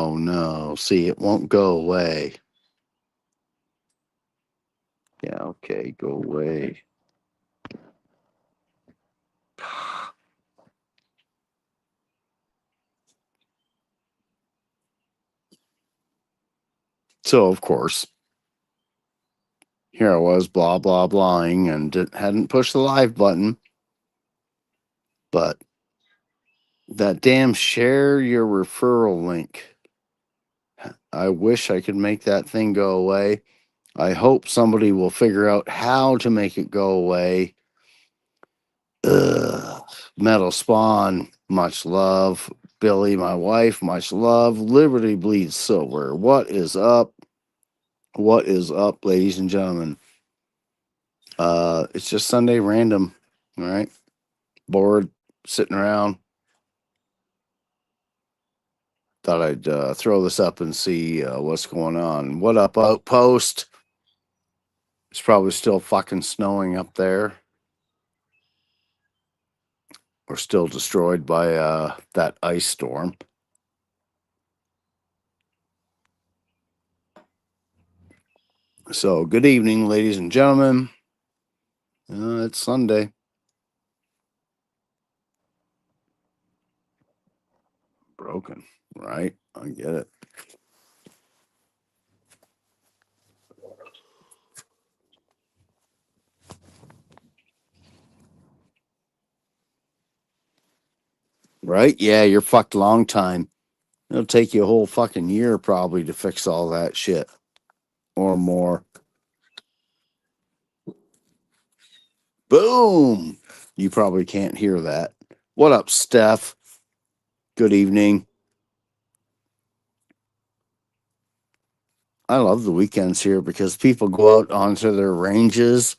Oh no. See, it won't go away. Yeah, okay, go away. So, of course, here I was, blah, blah, blahing, and hadn't pushed the live button. But that damn share your referral link. I wish I could make that thing go away. I hope somebody will figure out how to make it go away. Ugh. Metal Spawn, much love. Billy, my wife, much love. Liberty Bleeds Silver. What is up? What is up, ladies and gentlemen? It's just Sunday random. All right. Bored, sitting around. Thought I'd throw this up and see what's going on. What up, Outpost? It's probably still fucking snowing up there. We're still destroyed by that ice storm. So, good evening, ladies and gentlemen. It's Sunday. Broken, right? I get it. Right? Yeah, you're fucked a long time. It'll take you a whole fucking year probably to fix all that shit or more. Boom! You probably can't hear that. What up, Steph? Good evening. I love the weekends here because people go out onto their ranges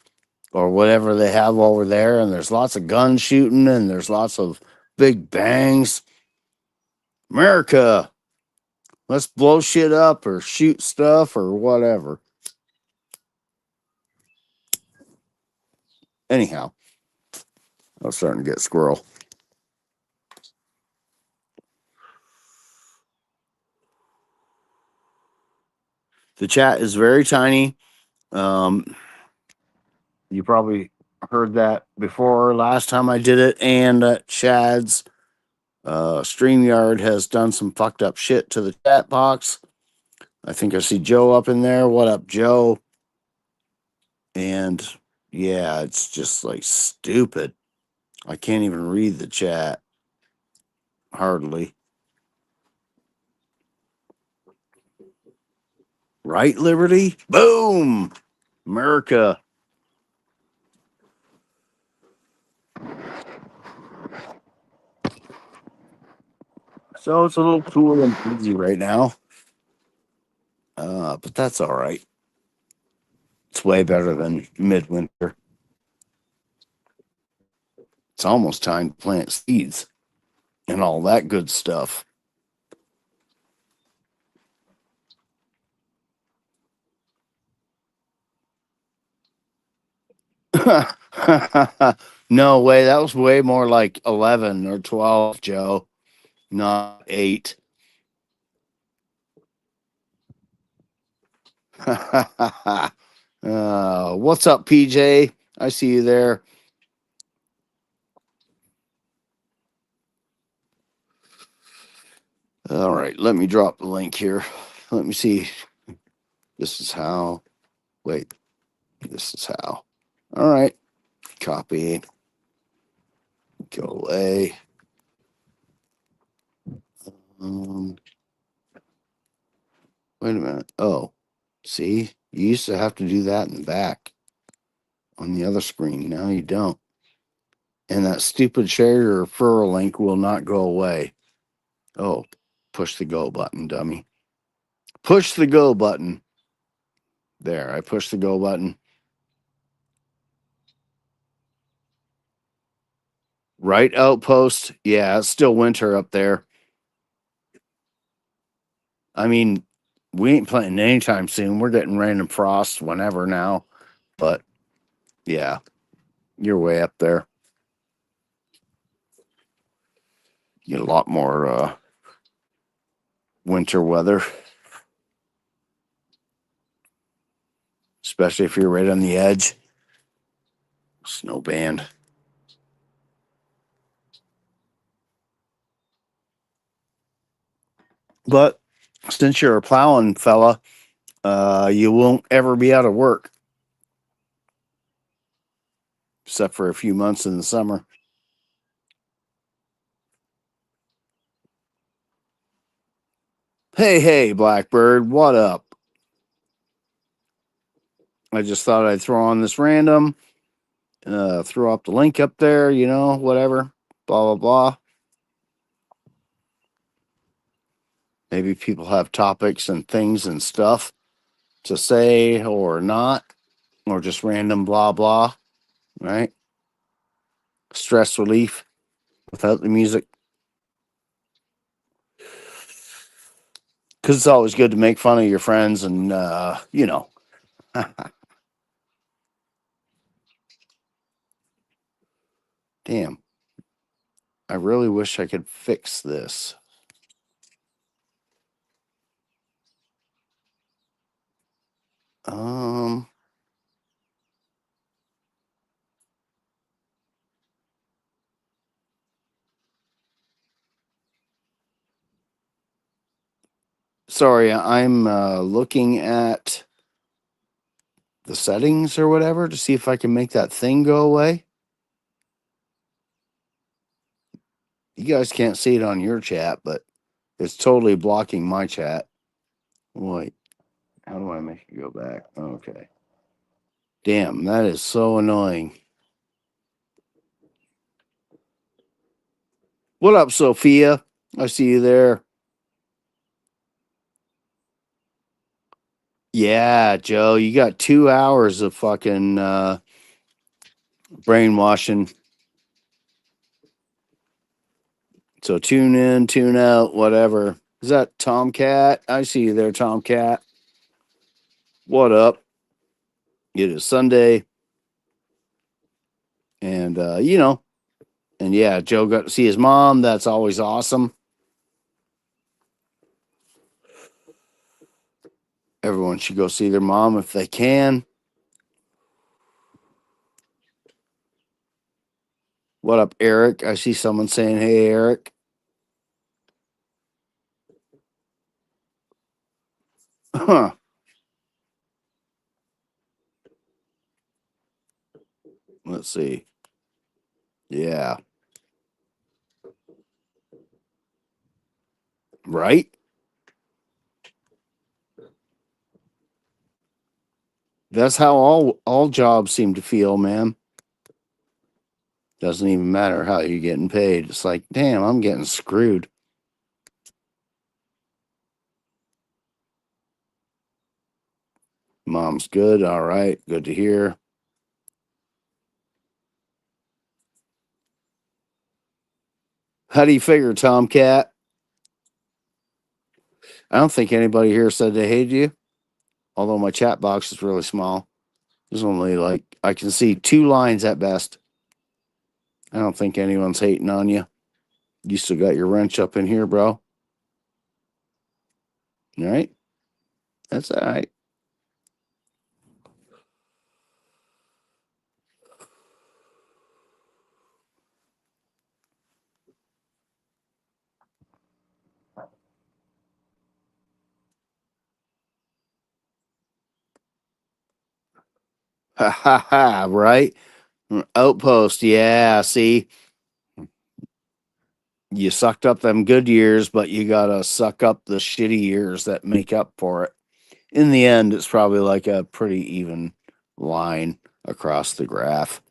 or whatever they have over there, and there's lots of gun shooting and there's lots of big bangs. America, let's blow shit up or shoot stuff or whatever. Anyhow, I was starting to get squirrel. The chat is very tiny. You probably heard that before last time I did it, and Chad's StreamYard has done some fucked up shit to the chat box. I think I see Joe up in there. What up, Joe? And yeah, it's just like stupid. I can't even read the chat. Hardly. Right, Liberty? Boom! America. So it's a little cool and breezy right now. But that's all right. It's way better than midwinter. It's almost time to plant seeds and all that good stuff. No way. That was way more like 11 or 12, Joe, not 8. What's up, PJ? I see you there. All right, let me drop the link here. Let me see. This is how. Wait, this is how. All right, copy. Go away. Um, Wait a minute. Oh, see, you used to have to do that in the back on the other screen. Now you don't. And that stupid share your referral link will not go away. Oh, push the go button, dummy. Push the go button. There, I pushed the go button. Right, Outpost. Yeah, it's still winter up there. I mean, we ain't planting anytime soon. We're getting random frost whenever now. But yeah, you're way up there. You get a lot more winter weather, especially if you're right on the edge. Snow band. But since you're a plowing fella, you won't ever be out of work except for a few months in the summer. Hey, Blackbird, what up? I just thought I'd throw on this random, throw up the link up there, whatever, blah, blah, blah. Maybe people have topics and things and stuff to say or not, or just random blah, blah, right? Stress relief without the music. Because it's always good to make fun of your friends and, Damn. I really wish I could fix this. Um, sorry, I'm looking at the settings or whatever to see if I can make that thing go away. You guys can't see it on your chat, but it's totally blocking my chat. Wait, how do I make it go back? Okay. Damn, that is so annoying. What up, Sophia? I see you there. Yeah, Joe, you got 2 hours of fucking brainwashing. So tune in, tune out, whatever. Is that Tomcat? I see you there, Tomcat. What up? It is Sunday. And, and yeah, Joe got to see his mom. That's always awesome. Everyone should go see their mom if they can. What up, Eric? I see someone saying, hey, Eric. Huh. Let's see. Yeah. Right? That's how all jobs seem to feel, man. Doesn't even matter how you're getting paid. It's like, damn, I'm getting screwed. Mom's good. All right. Good to hear. How do you figure, Tomcat? I don't think anybody here said they hated you, although my chat box is really small. There's only like, I can see 2 lines at best. I don't think anyone's hating on you. You still got your wrench up in here, bro. All right. That's all right. Ha ha ha. Right. Outpost. Yeah. See, you sucked up them good years, but you got to suck up the shitty years that make up for it. In the end, it's probably like a pretty even line across the graph.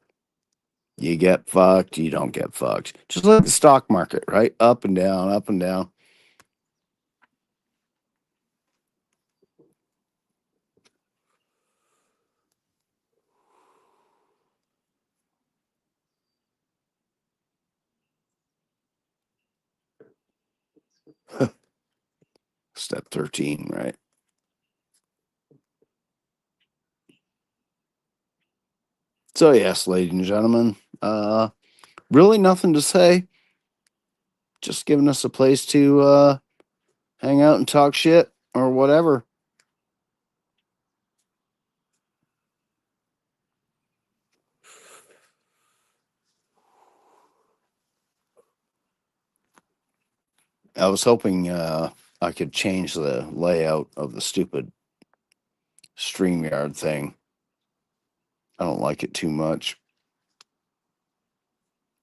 You get fucked, you don't get fucked. Just like the stock market, right? Up and down, up and down. Step 13, right? So, yes, ladies and gentlemen, really nothing to say. Just giving us a place to hang out and talk shit or whatever. I was hoping I could change the layout of the stupid StreamYard thing. I don't like it too much.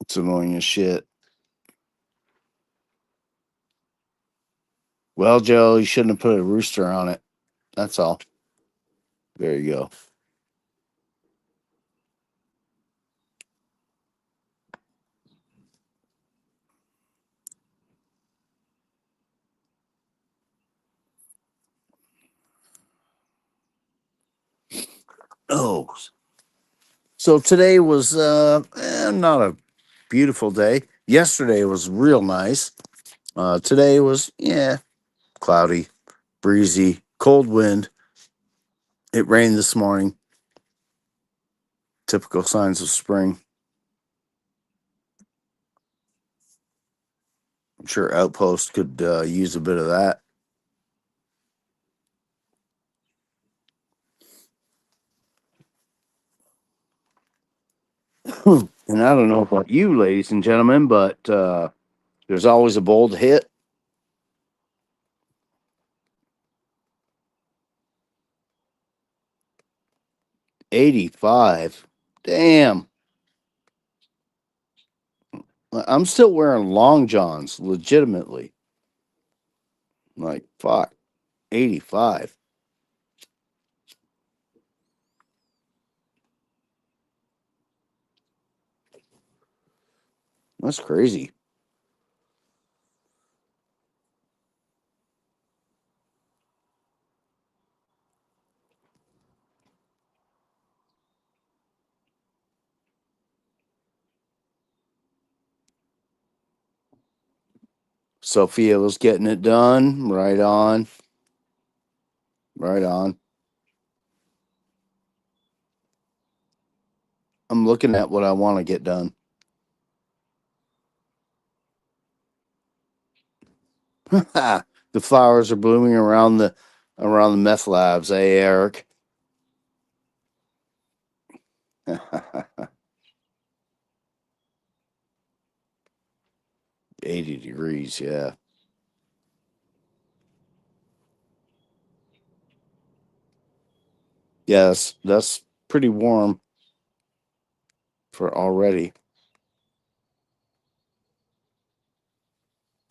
It's annoying as shit. Well, Joe, you shouldn't have put a rooster on it. That's all. There you go. Oh, so today was not a beautiful day. Yesterday was real nice. Today was cloudy, breezy, cold wind. It rained this morning. Typical signs of spring. I'm sure Outpost could use a bit of that. And I don't know about you, ladies and gentlemen, but there's always a bold hit. 85. Damn. I'm still wearing long johns, legitimately. Like, fuck. 85. That's crazy. Sophia was getting it done. Right on. Right on. I'm looking at what I want to get done. The flowers are blooming around the meth labs, eh, Eric? 80 degrees, yeah. Yes, that's pretty warm for already.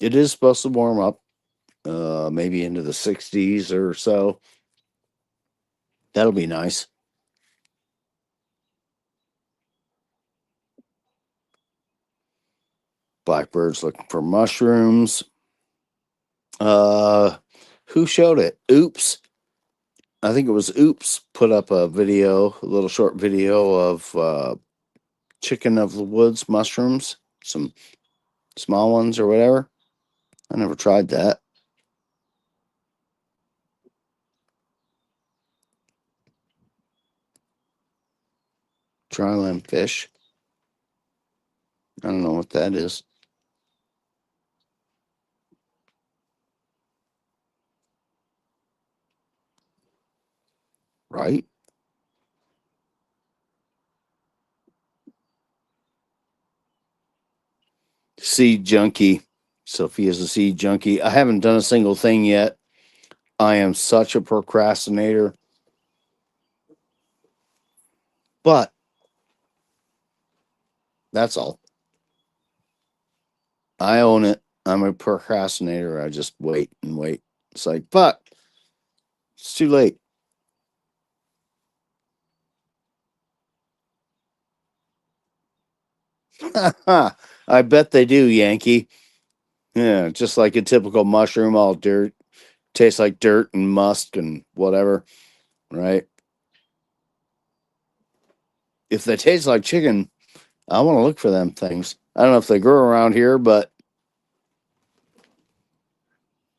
It is supposed to warm up, maybe into the 60s or so. That'll be nice. Blackbird's looking for mushrooms. Uh, who showed it? Oops. I think it was Oops put up a video, a little short video of chicken of the woods mushrooms, some small ones or whatever. I never tried that. Dryland fish. I don't know what that is. Right? Seed junkie. Sophia's a seed junkie. I haven't done a single thing yet. I am such a procrastinator. But that's all. I own it. I'm a procrastinator. I just wait and wait. It's like, but it's too late. I bet they do, Yankee. Yeah, just like a typical mushroom, all dirt, tastes like dirt and musk and whatever, right? If they taste like chicken, I want to look for them things. I don't know if they grow around here, but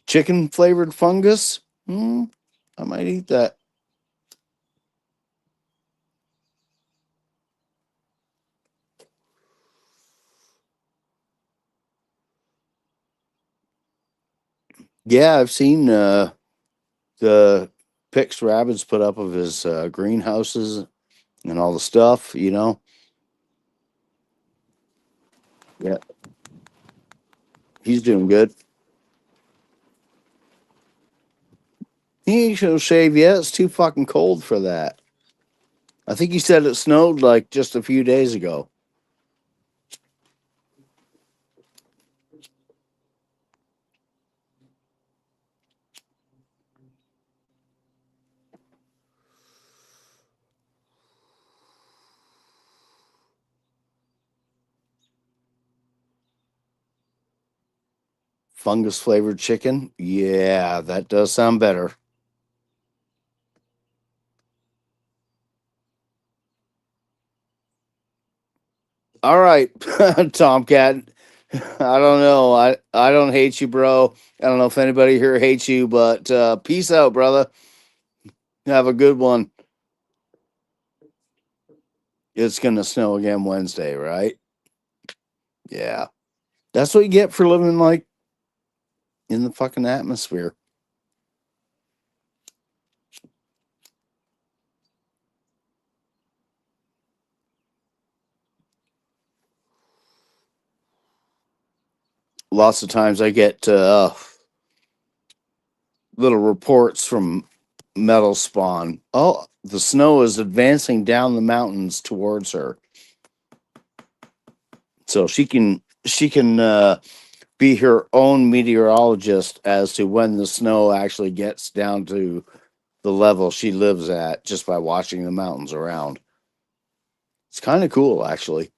chicken flavored fungus, I might eat that. Yeah, I've seen the pics Rabbits put up of his greenhouses and all the stuff, you know. Yeah, he's doing good. He ain't gonna shave yet. It's too fucking cold for that. I think he said it snowed like just a few days ago. Fungus flavored chicken. Yeah, that does sound better. All right, Tomcat. I don't know. I don't hate you, bro. I don't know if anybody here hates you, but peace out, brother. Have a good one. It's gonna snow again Wednesday, right? Yeah. That's what you get for living like in the fucking atmosphere. Lots of times I get little reports from Metal Spawn. Oh, the snow is advancing down the mountains towards her, so she can be her own meteorologist as to when the snow actually gets down to the level she lives at just by watching the mountains around. It's kind of cool, actually.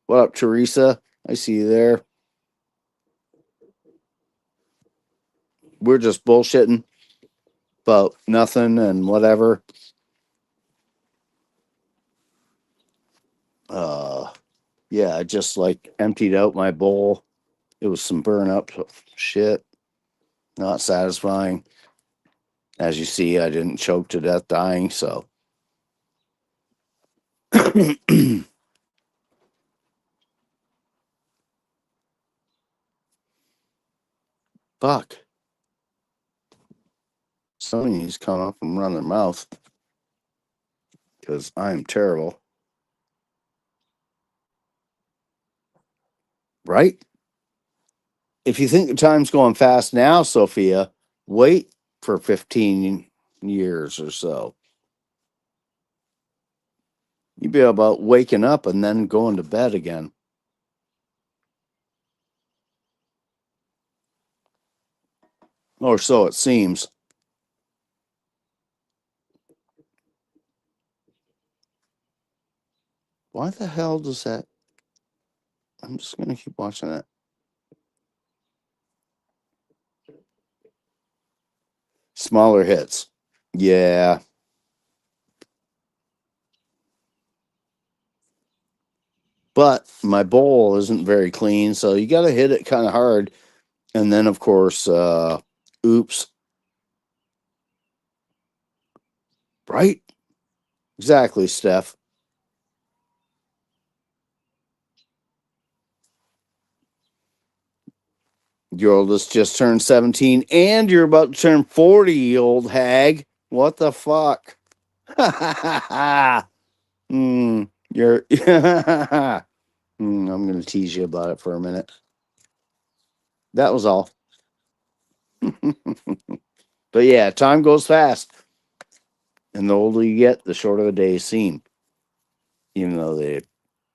What up, Teresa? I see you there. We're just bullshitting about nothing and whatever. Uh, yeah, I just like emptied out my bowl. It was some burn up shit. Not satisfying. As you see, I didn't choke to death dying, so. Fuck. Somebody needs to come up and run their mouth because I'm terrible. Right? If you think the time's going fast now, Sophia, wait for 15 years or so. You'd be about waking up and then going to bed again. Or so it seems. Why the hell does that? I'm just going to keep watching that. Smaller hits. Yeah. But my bowl isn't very clean, so you got to hit it kind of hard. And then, of course, oops. Right? Exactly, Steph. Your oldest just turned 17 and you're about to turn 40, you old hag. What the fuck? You're. I'm going to tease you about it for a minute. That was all. But yeah, time goes fast. And the older you get, the shorter the days seem, even though they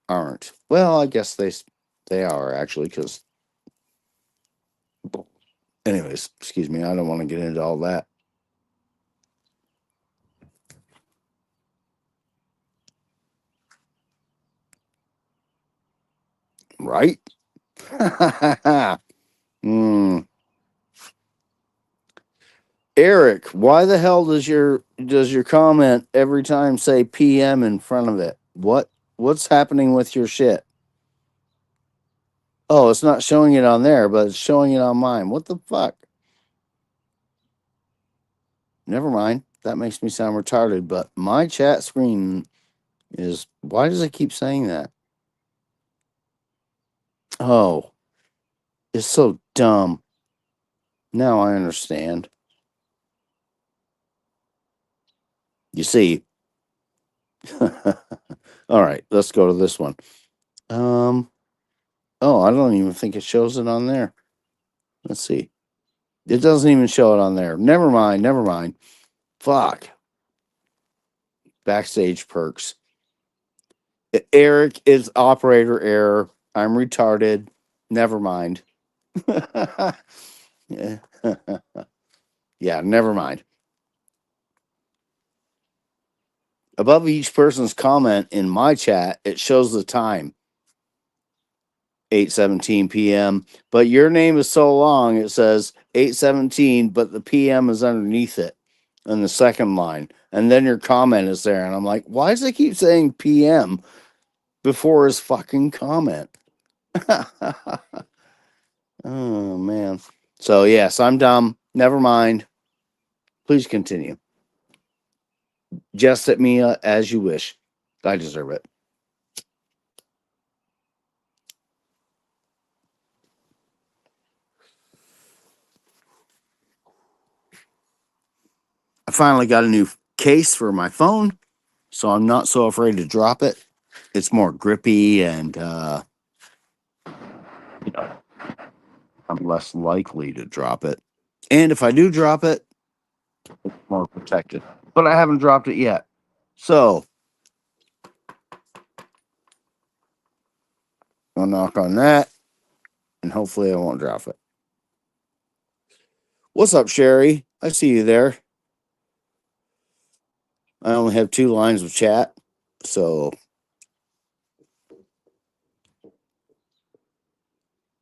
aren't. Well, I guess they are actually, because, anyways, excuse me, I don't want to get into all that. Right? Hmm. Eric, why the hell does your comment every time say PM in front of it? What's happening with your shit? Oh, it's not showing it on there, but it's showing it on mine. What the fuck? Never mind. That makes me sound retarded, but my chat screen is, why does it keep saying that? Oh, it's so dumb. Now I understand. You see. All right, let's go to this one. Oh, I don't even think it shows it on there. Let's see. It doesn't even show it on there. Never mind. Never mind. Fuck. Backstage perks. Eric is operator error. I'm retarded. Never mind. Yeah. Yeah, never mind. Above each person's comment in my chat, it shows the time 8:17 p.m. But your name is so long, it says 8:17, but the p.m. is underneath it in the second line. And then your comment is there. And I'm like, why does it keep saying p.m. before his fucking comment? Oh, man. So, yes, I'm dumb. Never mind. Please continue. Jest at me as you wish. I deserve it. I finally got a new case for my phone, so I'm not so afraid to drop it. It's more grippy and you know, I'm less likely to drop it. And if I do drop it, it's more protected. But I haven't dropped it yet. So I'll knock on that and hopefully I won't drop it. What's up, Sherry? I see you there. I only have 2 lines of chat, so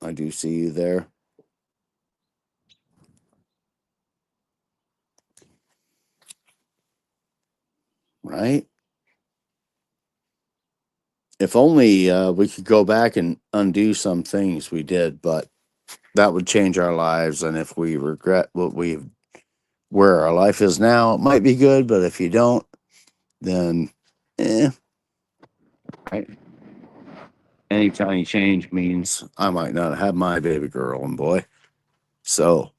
I do see you there. Right? If only we could go back and undo some things we did, but that would change our lives. And if we regret where our life is now, it might be good. But if you don't, then right? Any tiny change means I might not have my baby girl and boy. So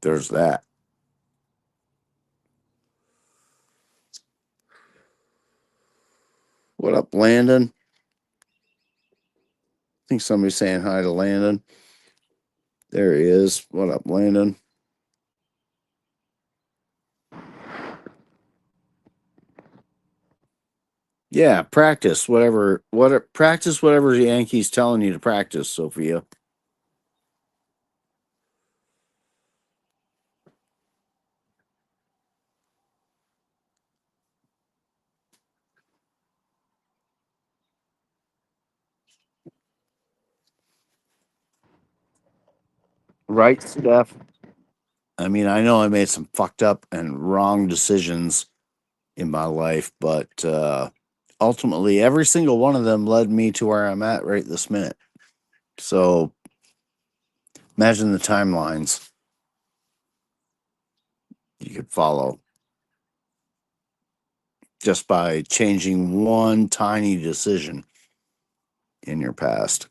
there's that. What up, Landon? I think somebody's saying hi to Landon. There he is. What up, Landon? Yeah, practice whatever practice whatever the Yankees telling you to practice, Sophia. Right, Steph? I mean, I know I made some fucked up and wrong decisions in my life, but ultimately every single one of them led me to where I'm at right this minute. So imagine the timelines you could follow just by changing one tiny decision in your past.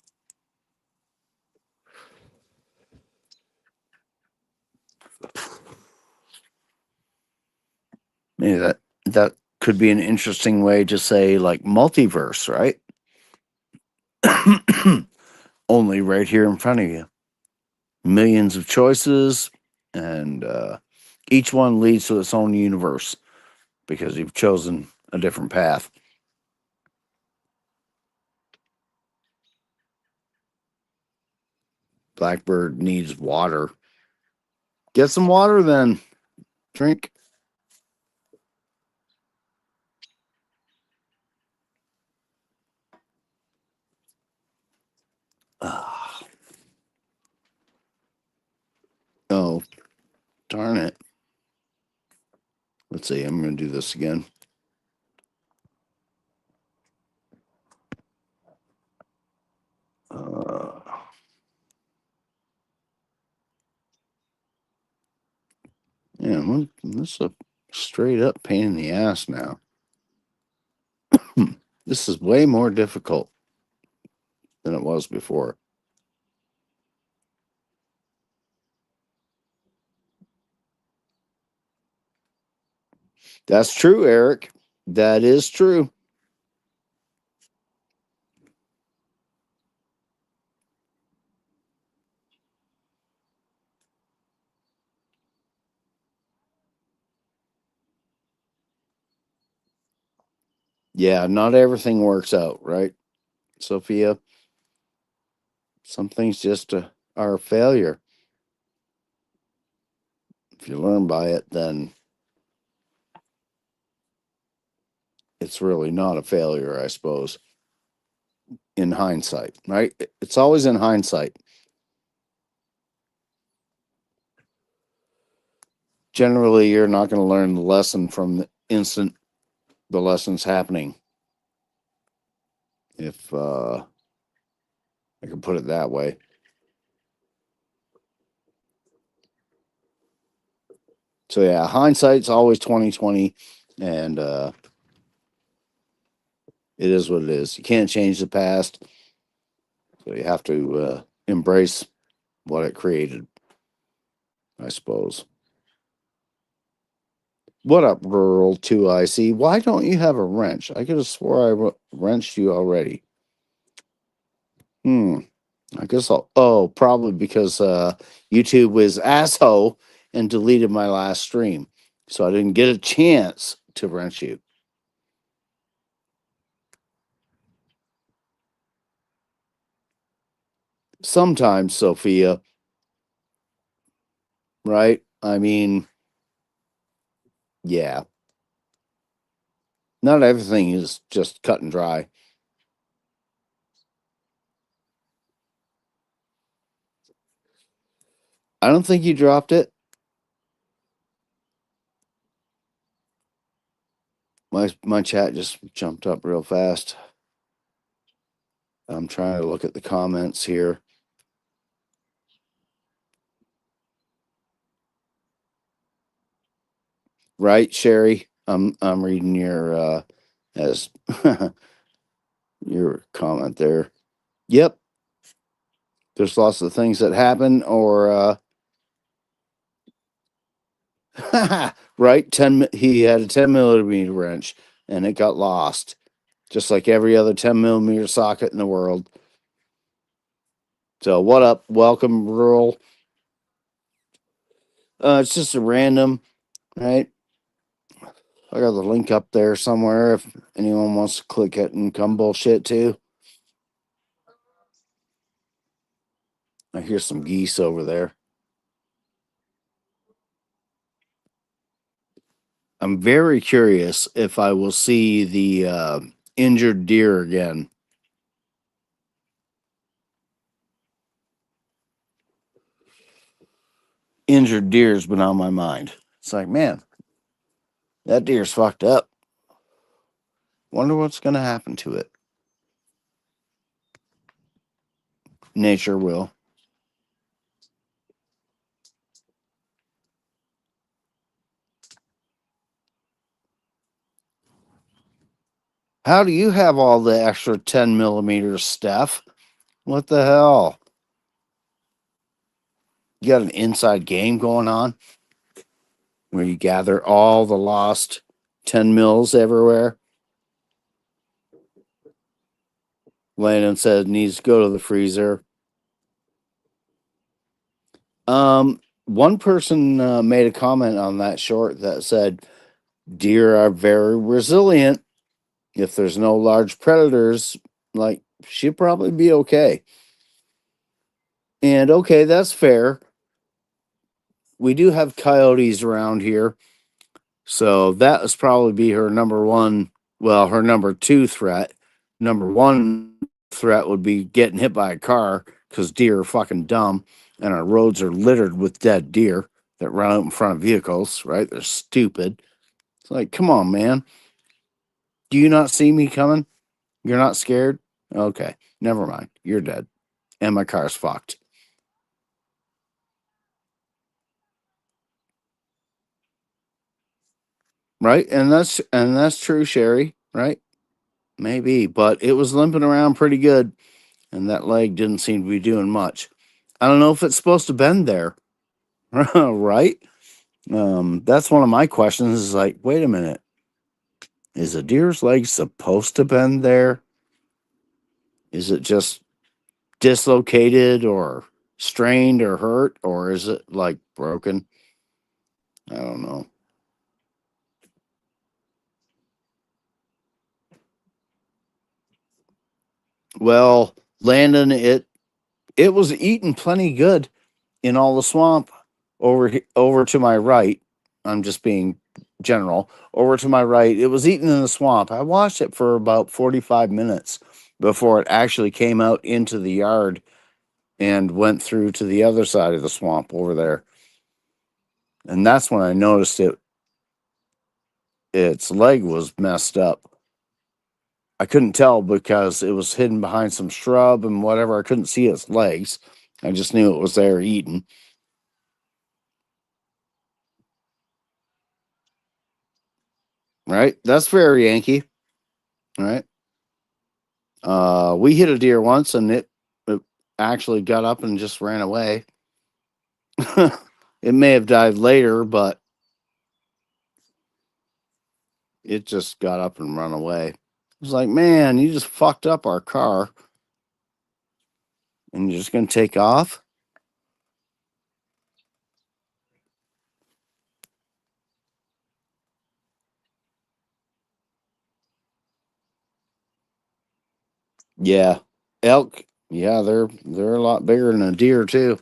Maybe that could be an interesting way to say like multiverse, right? Only right here in front of you. Millions of choices, and each one leads to its own universe because you've chosen a different path. Blackbird needs water. Get some water then. Drink. Ah. Oh, darn it. Let's see. I'm going to do this again. Yeah, this is a straight up pain in the ass now. This is way more difficult than it was before. That's true, Eric. That is true. Yeah, not everything works out, right, Sophia? Some things just are a failure. If you learn by it, then it's really not a failure, I suppose, in hindsight, right? It's always in hindsight. Generally, you're not going to learn the lesson from the instant the lesson's happening. If I can put it that way. So yeah, hindsight's always 2020, and it is what it is. You can't change the past, so you have to embrace what it created, I suppose. What up, rural 2IC? Why don't you have a wrench? I could have swore I wrenched you already. Hmm. I guess I'll. Oh, probably because YouTube was asshole and deleted my last stream, so I didn't get a chance to wrench you. Sometimes, Sophia, right? I mean, yeah, not everything is just cut and dry. I don't think you dropped it. My chat just jumped up real fast. I'm trying to look at the comments here. Right, Sherry? I'm reading your as your comment there. Yep. There's lots of things that happen or right, he had a 10 millimeter wrench and it got lost. Just like every other 10 millimeter socket in the world. So what up? Welcome, rural. It's just a random, right? I got the link up there somewhere if anyone wants to click it and come bullshit too. I hear some geese over there. I'm very curious if I will see the injured deer again. Injured deer's been on my mind. It's like, man, that deer's fucked up. Wonder what's going to happen to it. Nature will. How do you have all the extra 10 millimeters, Steph? What the hell? You got an inside game going on where you gather all the lost 10 mils everywhere? Landon said needs to go to the freezer. One person made a comment on that short that said deer are very resilient. If there's no large predators, like she'd probably be okay. And okay, that's fair. We do have coyotes around here, so that was probably be her number one. Well, her number two threat. Number one threat would be getting hit by a car because deer are fucking dumb, and our roads are littered with dead deer that run out in front of vehicles. Right? They're stupid. It's like, come on, man. Do you not see me coming? You're not scared? Okay, never mind. You're dead, and my car's fucked. Right? And that's true, Sherry. Right? Maybe, but it was limping around pretty good, and that leg didn't seem to be doing much. I don't know if it's supposed to bend there, right? That's one of my questions. Is like, wait a minute, is a deer's leg supposed to bend there? Is it just dislocated or strained or hurt, or is it like broken? I don't know. Well, Landon, it was eating plenty good in all the swamp over to my right. I'm just being general. Over to my right, it was eating in the swamp. I watched it for about 45 minutes before it actually came out into the yard and went through to the other side of the swamp over there. And that's when I noticed its leg was messed up. I couldn't tell because it was hidden behind some shrub and whatever. I couldn't see its legs. I just knew it was there eating. Right? That's fair, Yankee. Right? We hit a deer once and it actually got up and just ran away. It may have died later, but it just got up and run away. It was like, man, you just fucked up our car and you're just going to take off? Yeah. Elk, yeah, they're a lot bigger than a deer too.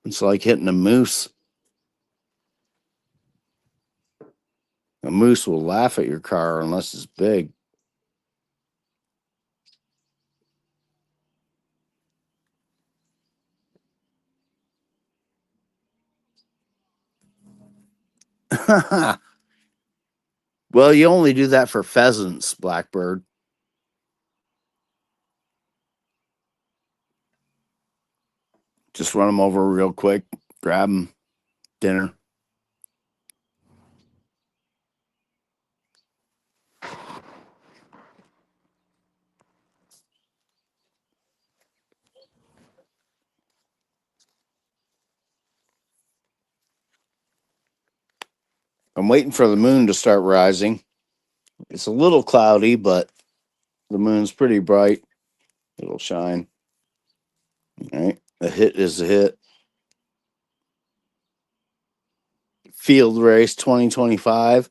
It's like hitting a moose. A moose will laugh at your car unless it's big. Well, you only do that for pheasants, Blackbird. Just run them over real quick, grab them, dinner. I'm waiting for the moon to start rising. It's a little cloudy, but the moon's pretty bright. It'll shine. All right. A hit is a hit. Field race 2025.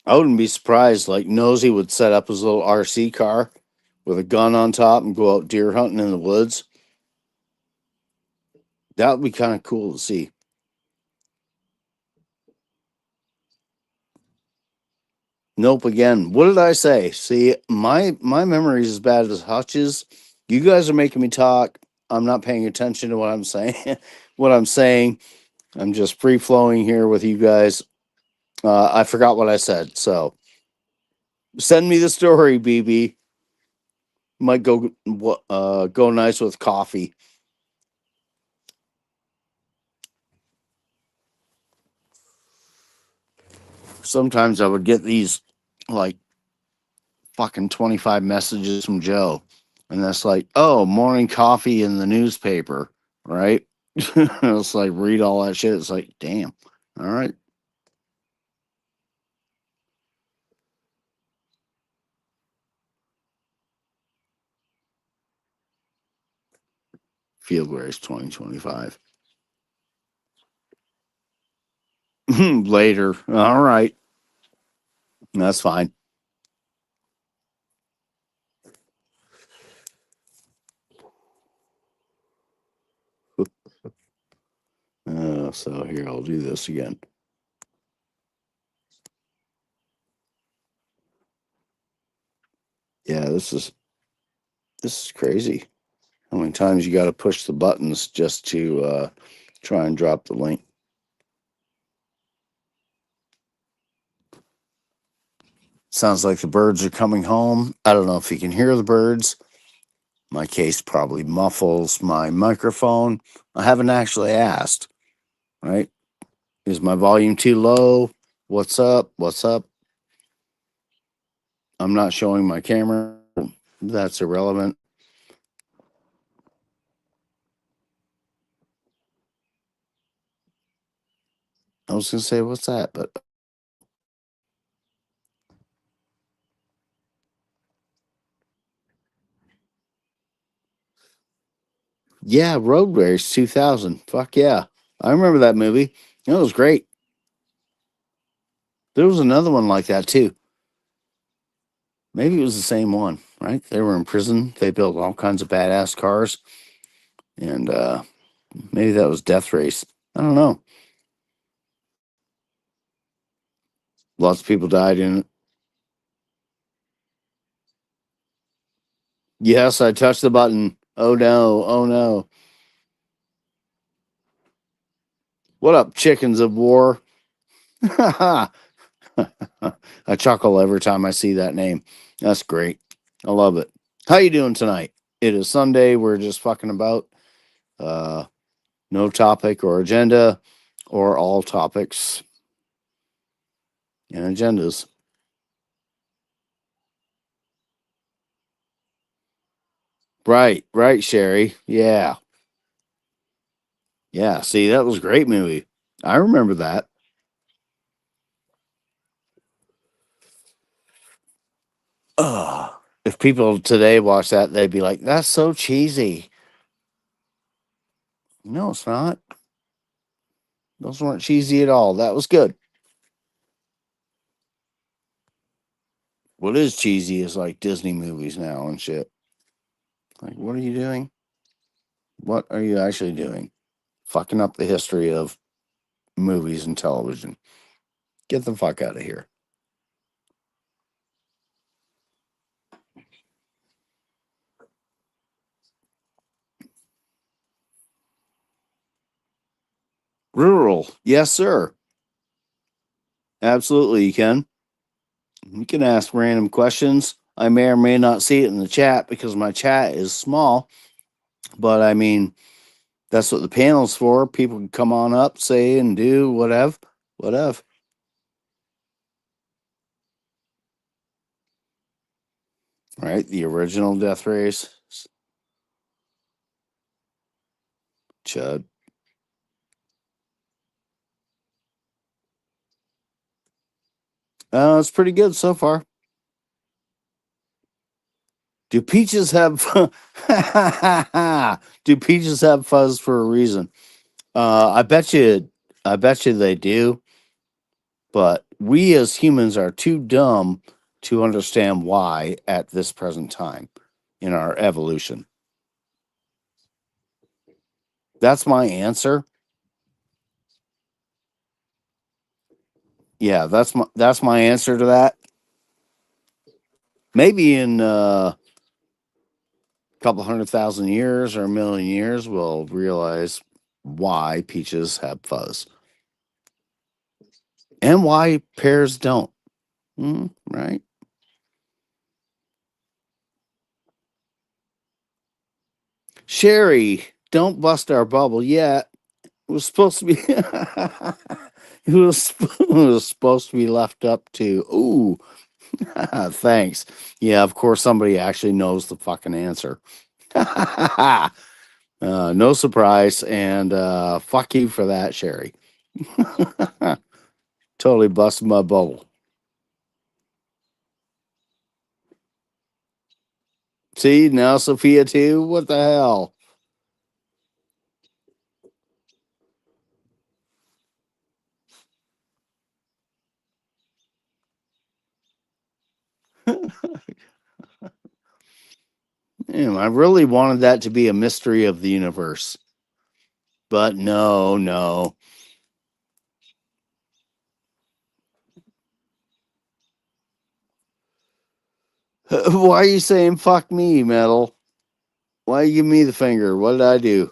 I wouldn't be surprised. Like Nosy would set up his little RC car with a gun on top and go out deer hunting in the woods. That would be kind of cool to see. Nope. Again, what did I say? See, my memory is as bad as Hutch's. You guys are making me talk. I'm not paying attention to what I'm saying. What I'm saying. I'm just free flowing here with you guys. I forgot what I said. So send me the story, BB. Might go nice with coffee. Sometimes I would get these like fucking 25 messages from Joe. And that's like, oh, morning coffee in the newspaper, right? It's like, read all that shit. It's like, damn. All right. Field race 2025. Later. All right. That's fine. So here, I'll do this again. Yeah, this is crazy. How many times you got to push the buttons just to try and drop the link? Sounds like the birds are coming home. I don't know if you can hear the birds. My case probably muffles my microphone. I haven't actually asked, right? Is my volume too low? What's up? What's up? I'm not showing my camera. That's irrelevant. was gonna say what's that, but yeah, Road Race 2000. Fuck yeah, I remember that movie. It was great. There was another one like that too. Maybe it was the same one, right? They were in prison. They built all kinds of badass cars, and maybe that was Death Race. I don't know. Lots of people died in it. Yes, I touched the button. Oh no! Oh no! What up, chickens of war? I chuckle every time I see that name. That's great. I love it. How you doing tonight? It is Sunday. We're just fucking about. Uh, no topic or agenda, or all topics and agendas. Right, right, Sherry. Yeah, yeah. See, that was a great movie. I remember that. If people today watch that, they'd be like, "That's so cheesy." No, it's not. Those weren't cheesy at all. That was good. What is cheesy is like Disney movies now and shit. Like, what are you doing? What are you actually doing? Fucking up the history of movies and television. Get the fuck out of here. Rural. Yes, sir. Absolutely, you can. You can ask random questions. I may or may not see it in the chat because my chat is small, but I mean, that's what the panel's for. People can come on up, say and do whatever. Whatever. Right? The original Death Race. Chud. It's pretty good so far. Do peaches have do peaches have fuzz for a reason? I bet you they do, but we as humans are too dumb to understand why at this present time in our evolution. That's my answer. Yeah, that's my answer to that. Maybe in a couple 100,000 years or a million years, we'll realize why peaches have fuzz and why pears don't. Right? Sherry, don't bust our bubble yet. It was supposed to be. It was supposed to be left up to. Ooh, thanks. Yeah, of course somebody actually knows the fucking answer. No surprise, and fuck you for that, Sherry. Totally busted my bubble. See, now Sophia too. What the hell? Damn, I really wanted that to be a mystery of the universe, but no, no. Why are you saying fuck me, metal? Why you give me the finger? What did I do?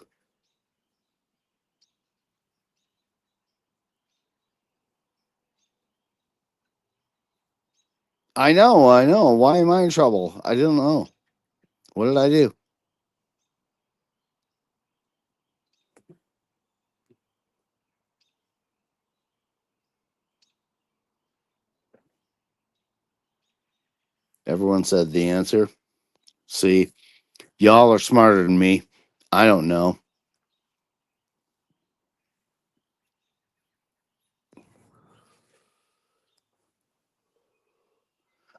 I know, I know. Why am I in trouble? I didn't know. What did I do? Everyone said the answer. See, y'all are smarter than me. I don't know.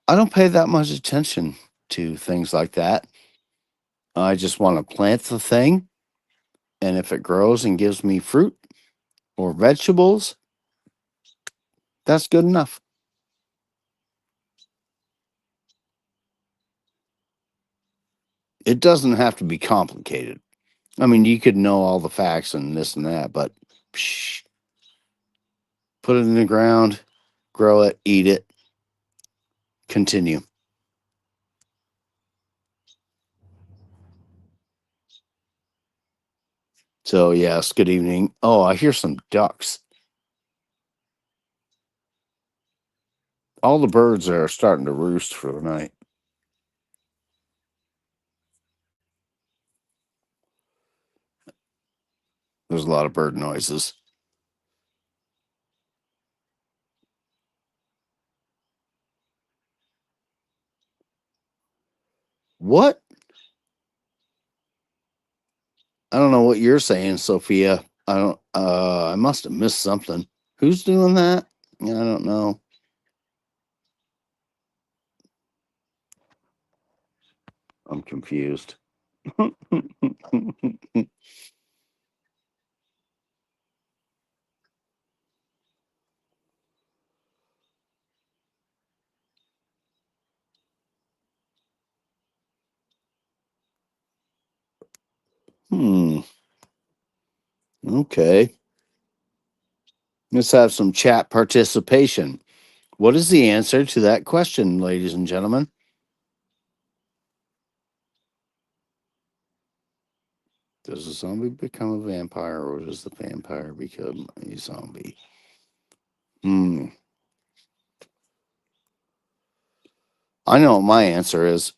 I don't pay that much attention to things like that. I just want to plant the thing, and if it grows and gives me fruit or vegetables, that's good enough. It doesn't have to be complicated. I mean, you could know all the facts and this and that, but psh, put it in the ground, grow it, eat it, continue. So, yes, good evening. Oh, I hear some ducks. All the birds are starting to roost for the night. There's a lot of bird noises. What? I don't know what you're saying, Sophia. I don't I must have missed something. Who's doing that? Yeah, I don't know. I'm confused. Hmm. Okay. Let's have some chat participation. What is the answer to that question, ladies and gentlemen? Does a zombie become a vampire or does the vampire become a zombie? Hmm. I know what my answer is.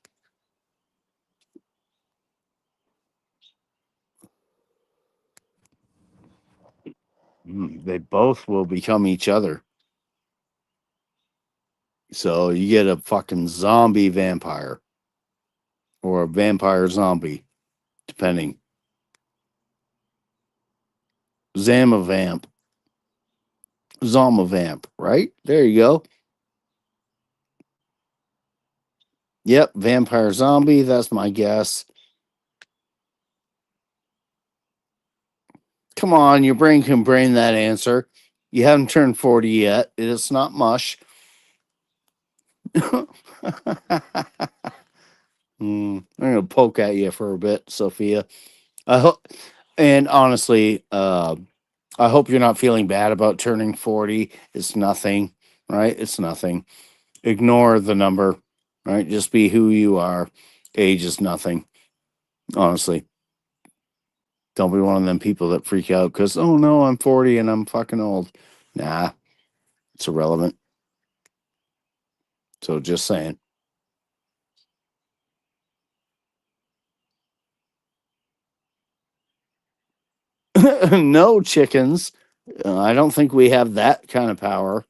They both will become each other. So you get a fucking zombie vampire or a vampire zombie, depending. Zamavamp. Zomavamp, right? There you go. Yep, vampire zombie. That's my guess. Come on, your brain can brain that answer. You haven't turned 40 yet. It's not mush. I'm gonna poke at you for a bit, Sophia. I hope, and honestly, I hope you're not feeling bad about turning 40. It's nothing, right? It's nothing. Ignore the number, right? Just be who you are. Age is nothing, honestly. Don't be one of them people that freak out because, oh no, I'm 40 and I'm fucking old. Nah, it's irrelevant. So just saying. No chickens. I don't think we have that kind of power.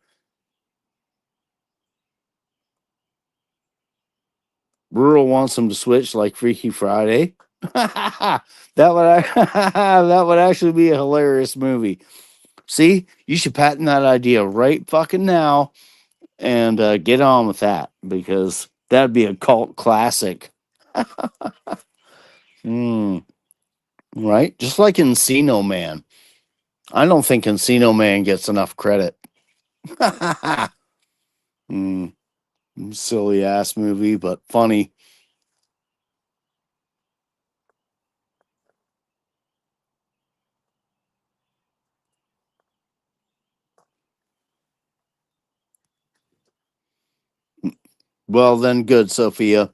Rural wants them to switch like Freaky Friday. That would that would actually be a hilarious movie. See, you should patent that idea right fucking now and get on with that because that'd be a cult classic. Mm, right? Just like Encino Man. I don't think Encino Man gets enough credit. mm, silly ass movie, but funny. Well, then, good, Sophia.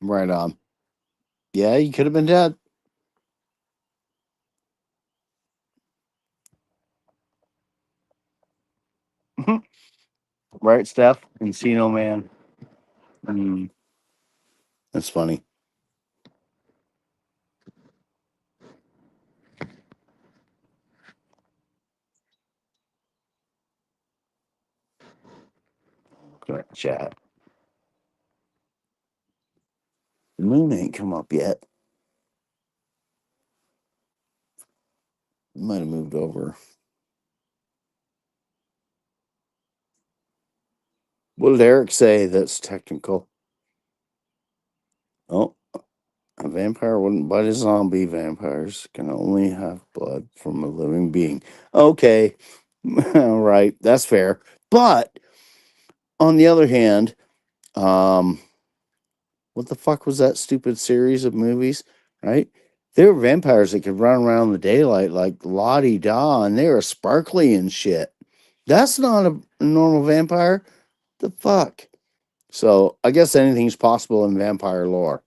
Right on. Yeah, you could have been dead. Right, Steph? Encino Man. Mm, that's funny. Good chat. The moon ain't come up yet. Might have moved over. What did Eric say that's technical? Oh, a vampire wouldn't bite a zombie. Vampires can only have blood from a living being. Okay. All right. That's fair. But on the other hand, um, what the fuck was that stupid series of movies? Right? They were vampires that could run around in the daylight like Lottie Da, and they were sparkly and shit. That's not a normal vampire. The fuck? So I guess anything's possible in vampire lore.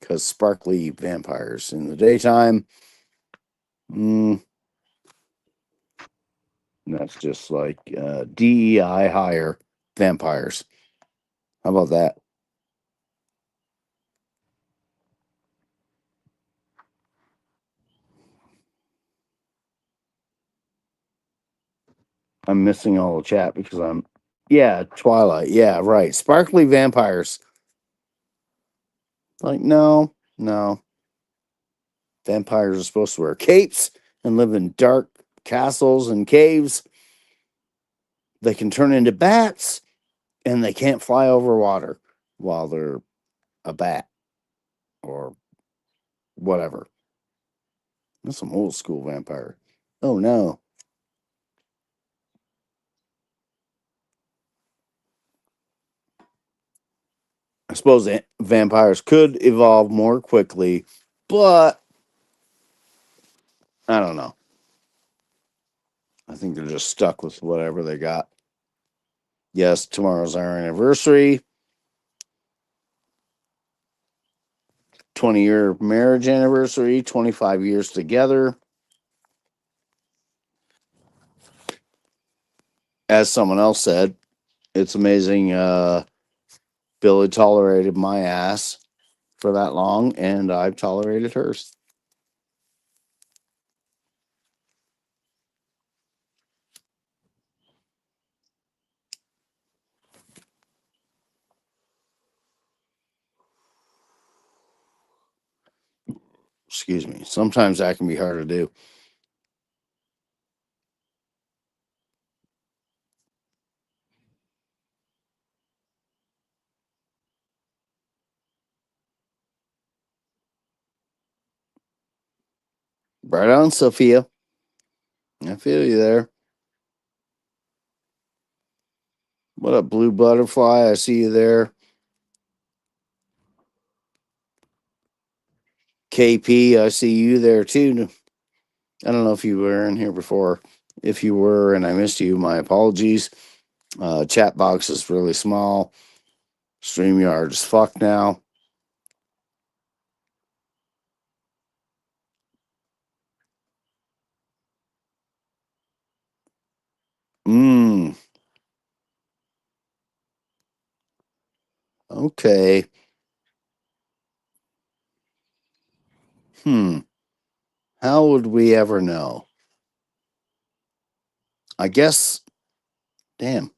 Because sparkly vampires in the daytime, mm, that's just like DEI higher vampires. How about that? I'm missing all the chat because yeah, Twilight. Yeah, right. Sparkly vampires. Like, no, no. Vampires are supposed to wear capes and live in dark castles and caves. They can turn into bats and they can't fly over water while they're a bat or whatever. That's some old school vampire. Oh no. I suppose vampires could evolve more quickly, but I don't know. I think they're just stuck with whatever they got. Yes, tomorrow's our anniversary. 20-year marriage anniversary, 25 years together. As someone else said, it's amazing Billy tolerated my ass for that long, and I've tolerated hers. Excuse me. Sometimes that can be hard to do. Right on, Sophia. I feel you there. What up, Blue Butterfly? I see you there. KP, I see you there too. I don't know if you were in here before. If you were and I missed you, my apologies. Chat box is really small. StreamYard is fucked now. Mmm. Okay. Hmm. How would we ever know? I guess, damn.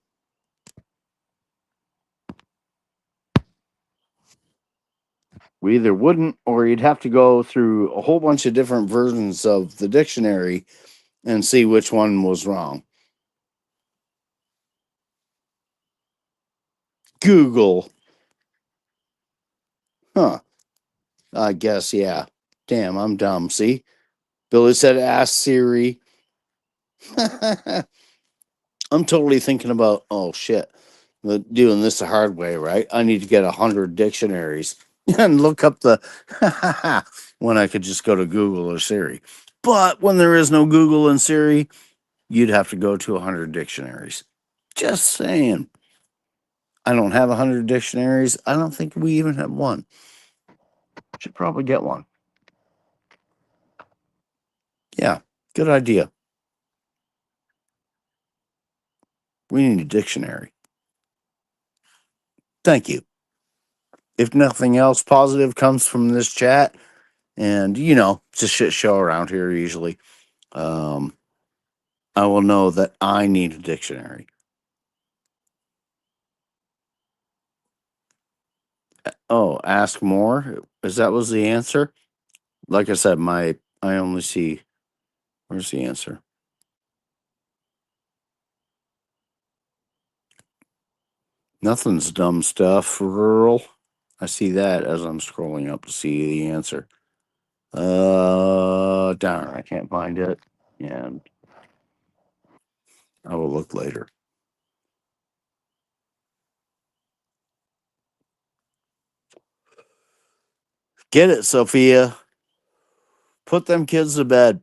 We either wouldn't or you'd have to go through a whole bunch of different versions of the dictionary and see which one was wrong. Google. Huh. I guess, yeah. Damn, I'm dumb. See? Billy said, ask Siri. I'm totally thinking about, oh shit, doing this the hard way, right? I need to get 100 dictionaries and look up the when I could just go to Google or Siri. But when there is no Google and Siri, you'd have to go to 100 dictionaries. Just saying. I don't have 100 dictionaries. I don't think we even have one. Should probably get one. Yeah, good idea. We need a dictionary. Thank you. If nothing else positive comes from this chat, and it's a shit show around here usually, um, I will know that I need a dictionary. Oh, ask more. Is that was the answer? Like I said, I only see. Where's the answer? Nothing's dumb stuff, rural. I see that as I'm scrolling up to see the answer. Darn, I can't find it. And I will look later. Get it, Sophia. Put them kids to bed.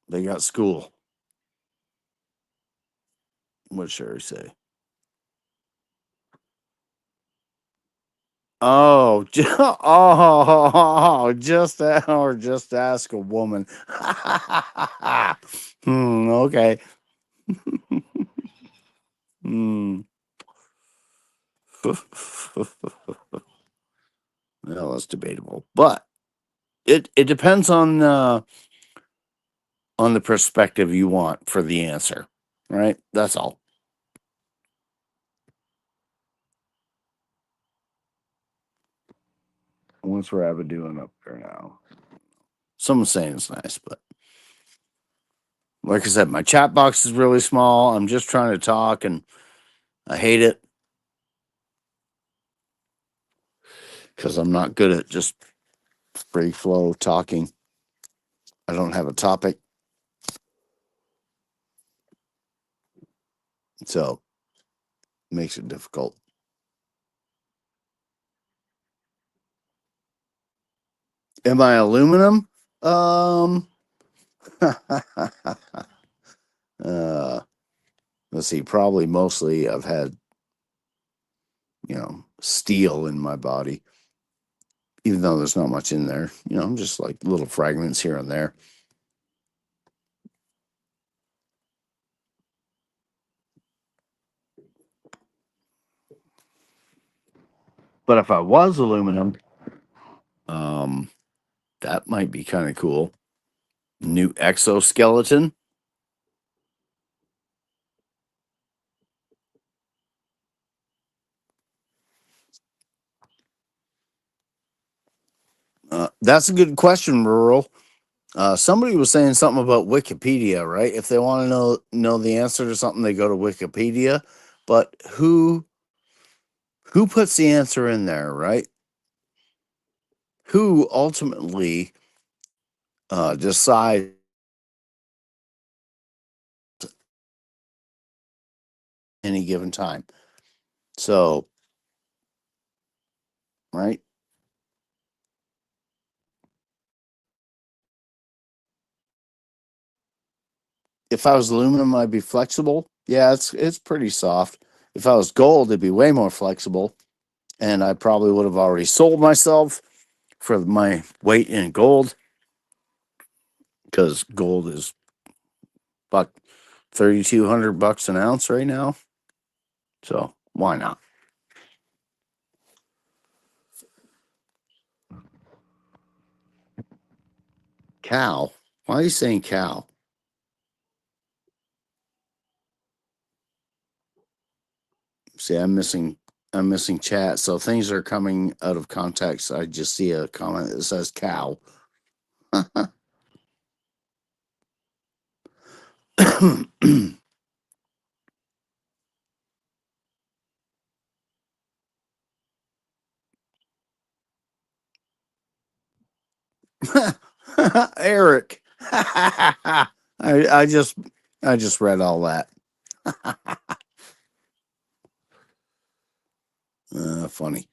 They got school. What'd Sherry say? Oh, just ask a woman. Okay. Hmm. Well, that's debatable, but it depends on the perspective you want for the answer, right? That's all. What's Rabbit doing up there now? Someone's saying it's nice, but like I said, my chat box is really small. I'm just trying to talk, and I hate it because I'm not good at just free flow talking. I don't have a topic, so it makes it difficult. Am I aluminum? uh, let's see. Probably mostly I've had steel in my body, even though there's not much in there. Just like little fragments here and there. But if I was aluminum, um, that might be kind of cool. New exoskeleton. That's a good question, Rural. Somebody was saying something about Wikipedia, right? If they want to know the answer to something, they go to Wikipedia. But who puts the answer in there, right? Who ultimately decides any given time? So, right? If I was aluminum, I'd be flexible. Yeah, it's pretty soft. If I was gold, it'd be way more flexible, and I probably would have already sold myself for my weight in gold because gold is about $3,200 an ounce right now. So why not? Cow? Why are you saying cow? See, I'm missing chat. So things are coming out of context. I just see a comment that says cow. Eric. I just read all that. Funny.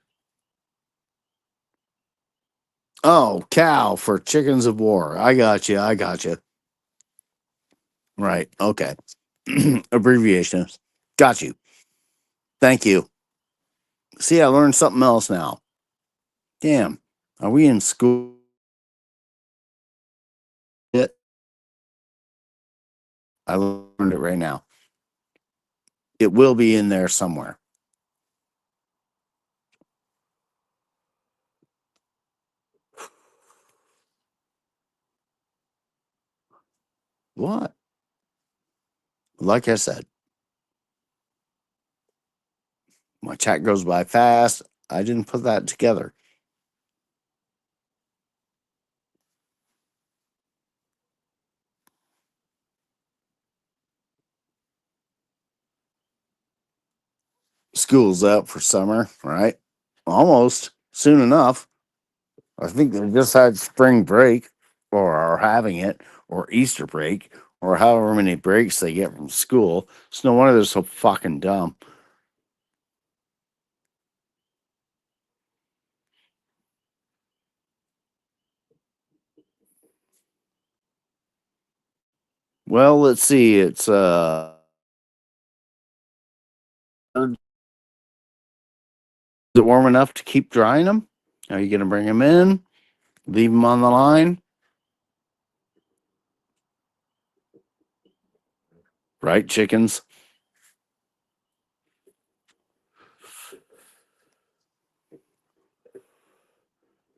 Oh, cow for chickens of war. I got you. I got you. Right. Okay. Abbreviations. Got you. Thank you. See, I learned something else now. Damn. Are we in school yet? I learned it right now. It will be in there somewhere. What? Like I said, my chat goes by fast. I didn't put that together. school's out for summer, right? Almost soon enough. I think they just had spring break or are having it or Easter break or however many breaks they get from school. It's no wonder they're so fucking dumb. Well, let's see. It's is it warm enough to keep drying them? Are you going to bring them in? Leave them on the line? Right, chickens?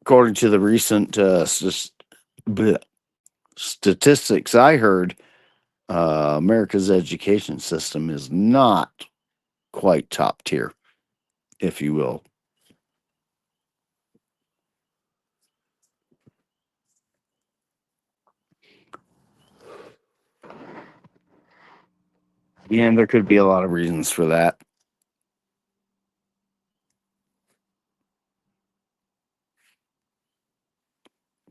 According to the recent statistics I heard, America's education system is not quite top tier, if you will. And there could be a lot of reasons for that.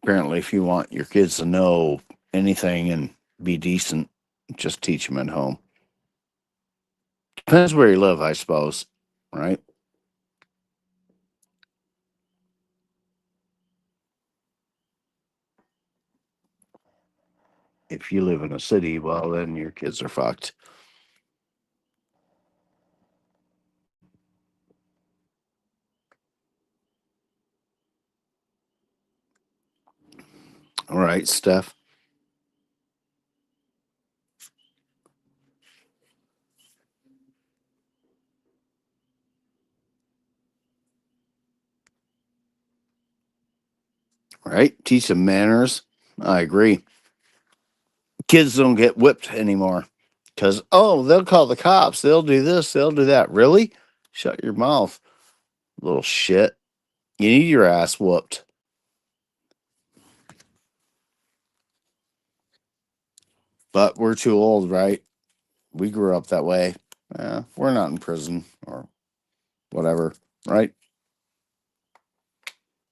Apparently, if you want your kids to know anything and be decent, just teach them at home. Depends where you live, I suppose, right? If you live in a city, well, then your kids are fucked. All right, Steph. Right? Teach them manners. I agree. Kids don't get whipped anymore because, oh, they'll call the cops. They'll do this. They'll do that. Really? Shut your mouth, little shit. You need your ass whooped. But we're too old, right? We grew up that way. We're not in prison or whatever, right?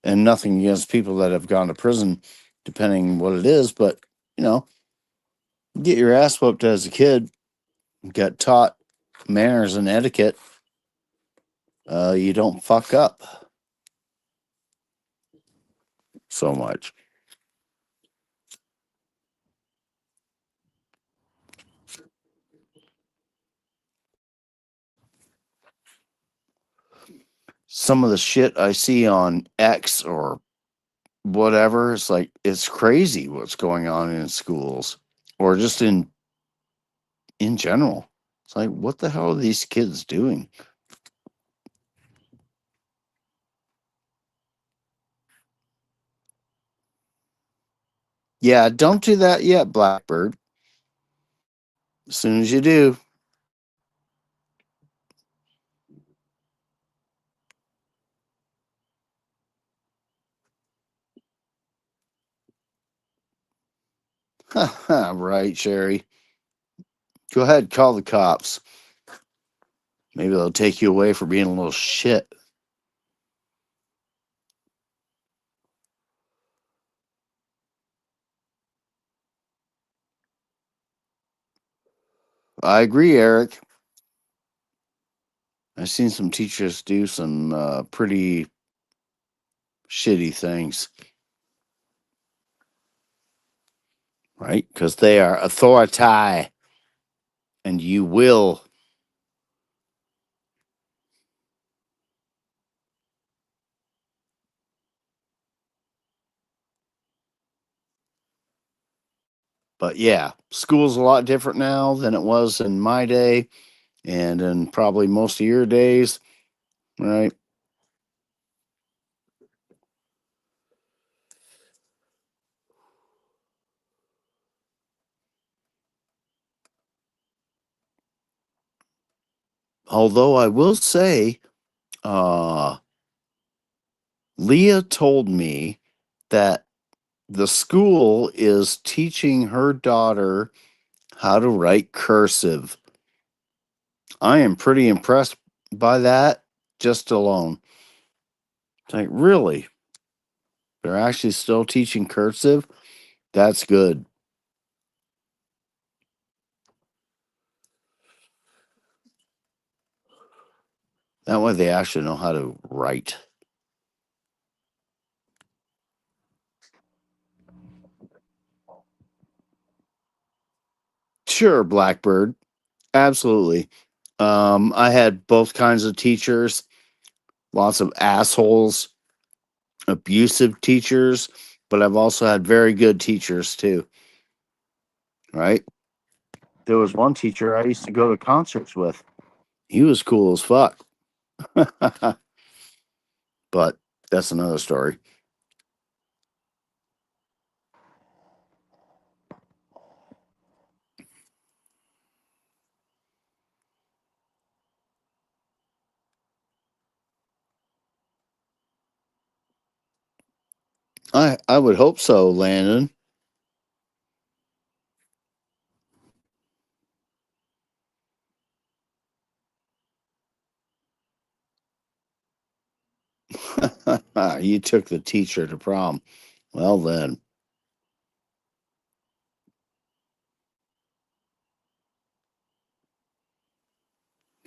And nothing against people that have gone to prison, depending what it is. But, you know, get your ass whooped as a kid, got taught manners and etiquette. You don't fuck up so much. Some of the shit I see on X or whatever, it's like it's crazy what's going on in schools or just in general. It's like, what the hell are these kids doing? Yeah, don't do that yet, Blackbird. As soon as you do, right, Sherry. Go ahead, call the cops. Maybe they'll take you away for being a little shit. I agree, Eric. I've seen some teachers do some pretty shitty things, right? Because they are authority and you will. But yeah, school's a lot different now than it was in my day and in probably most of your days, right? Although I will say, uh, Leah told me that the school is teaching her daughter how to write cursive. I am pretty impressed by that just alone. It's like, really? They're actually still teaching cursive? That's good. That way they actually know how to write. Sure, Blackbird. Absolutely. I had both kinds of teachers, lots of assholes, abusive teachers, but I've also had very good teachers too, right? There was one teacher I used to go to concerts with. He was cool as fuck. But that's another story. I would hope so, Landon. You took the teacher to prom. Well then.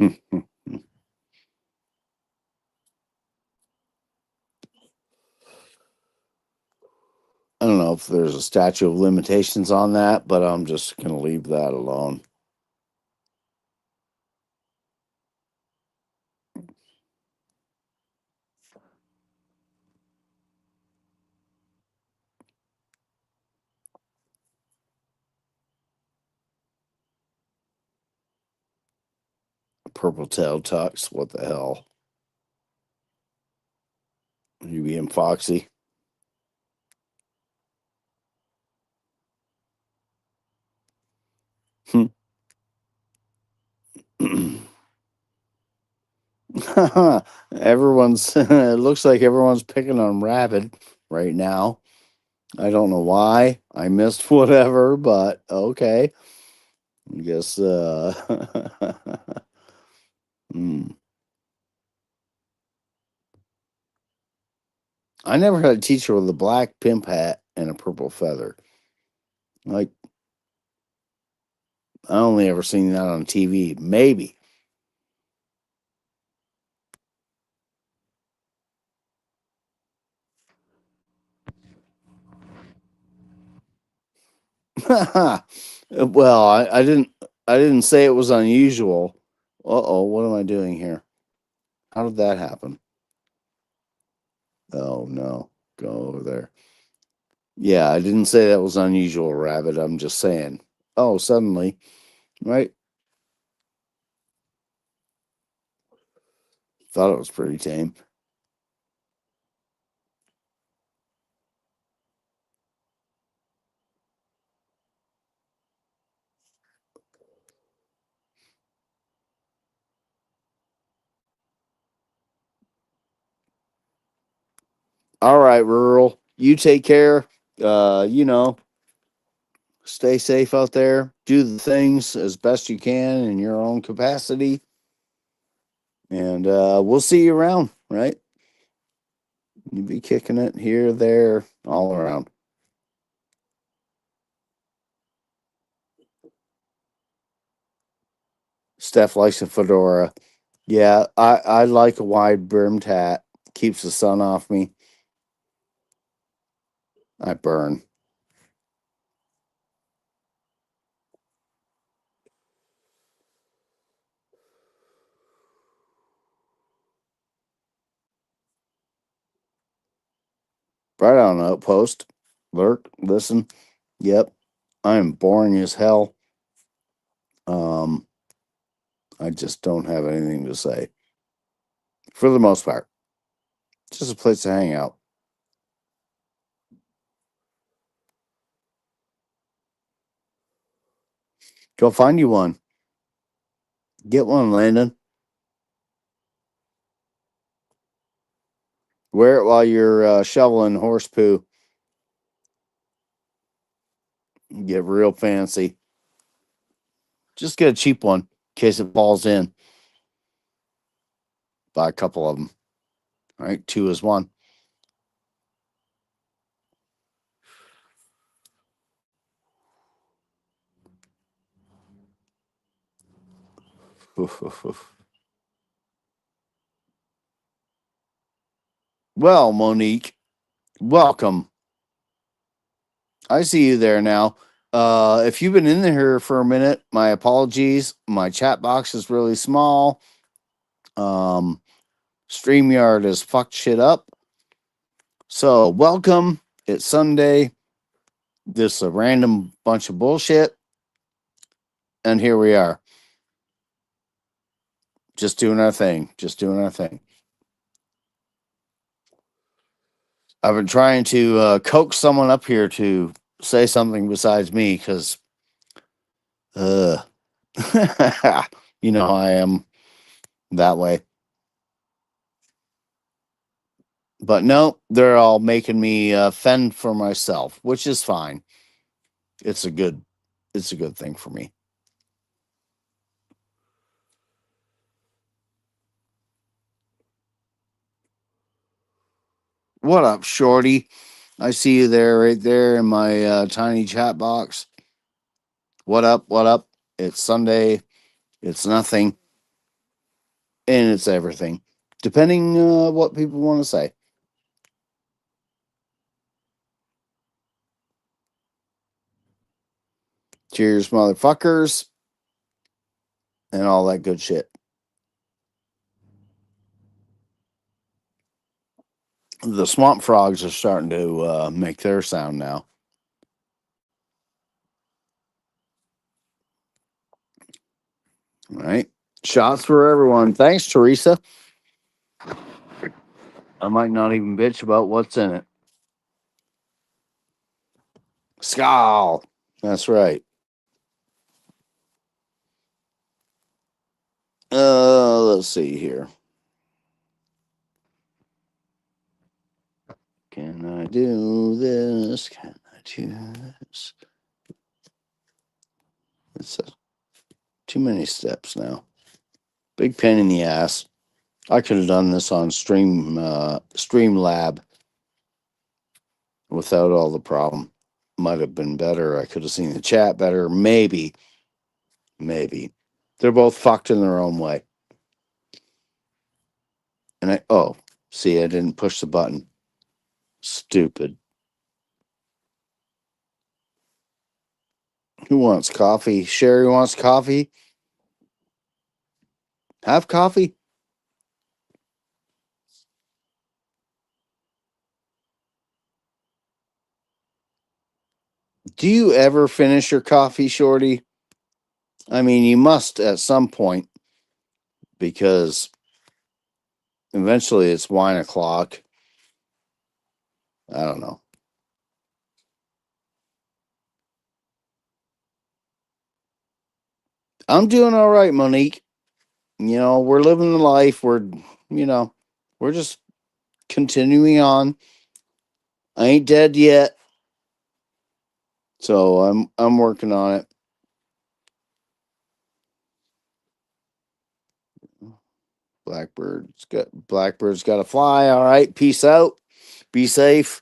I don't know if there's a statute of limitations on that, but I'm just going to leave that alone. Purple tail tux. What the hell? You being foxy? Everyone's. It looks like everyone's picking on Rabbit right now. I don't know why. I missed whatever, but okay. I guess. Hmm. I never had a teacher with a black pimp hat and a purple feather. Like, I only ever seen that on TV. Maybe. Well, I didn't. I didn't say it was unusual. Uh-oh, what am I doing here? How did that happen? Oh no, go over there. Yeah, I didn't say that was unusual, Rabbit. I'm just saying. Oh, suddenly, right? Thought it was pretty tame. All right, Rural. You take care. You know, stay safe out there. Do the things as best you can in your own capacity. And we'll see you around, right? You be kicking it here, there, all around. Steph likes a fedora. Yeah, I like a wide brimmed hat. Keeps the sun off me. I burn. Right on Outpost. Lurk, listen. Yep. I am boring as hell. Um, I just don't have anything to say. For the most part. Just a place to hang out. Go find you one. Get one, Landon. Wear it while you're shoveling horse poo. Get real fancy. Just get a cheap one in case it falls in. by a couple of them. All right, 2 is 1. Well, Monique, welcome. I see you there now. If you've been in here for a minute, my apologies. My chat box is really small. StreamYard has fucked shit up. So, welcome. It's Sunday. This is a random bunch of bullshit. And here we are. Just doing our thing. Just doing our thing. I've been trying to coax someone up here to say something besides me because, you know, I am that way. But no, they're all making me fend for myself, which is fine. It's a good thing for me. What up, Shorty? I see you there, right there in my tiny chat box. What up? What up? It's Sunday. It's nothing, and it's everything, depending what people want to say. Cheers, motherfuckers, and all that good shit. The swamp frogs are starting to make their sound now. All right. Shots for everyone. Thanks, Teresa. I might not even bitch about what's in it. Skull. That's right. Let's see here. Can I do this? Can I do this? It's too many steps now. Big pain in the ass. I could have done this on Streamlab without all the problem. Might have been better. I could have seen the chat better. Maybe. They're both fucked in their own way. And I didn't push the button. Stupid. Who wants coffee? Sherry wants coffee. Have coffee. Do you ever finish your coffee, Shorty? I mean, you must at some point because eventually it's wine o'clock. I don't know. I'm doing all right, Monique. You know, we're living the life. We're just continuing on. I ain't dead yet. So I'm working on it. Blackbird's got to fly. All right, peace out. Be safe.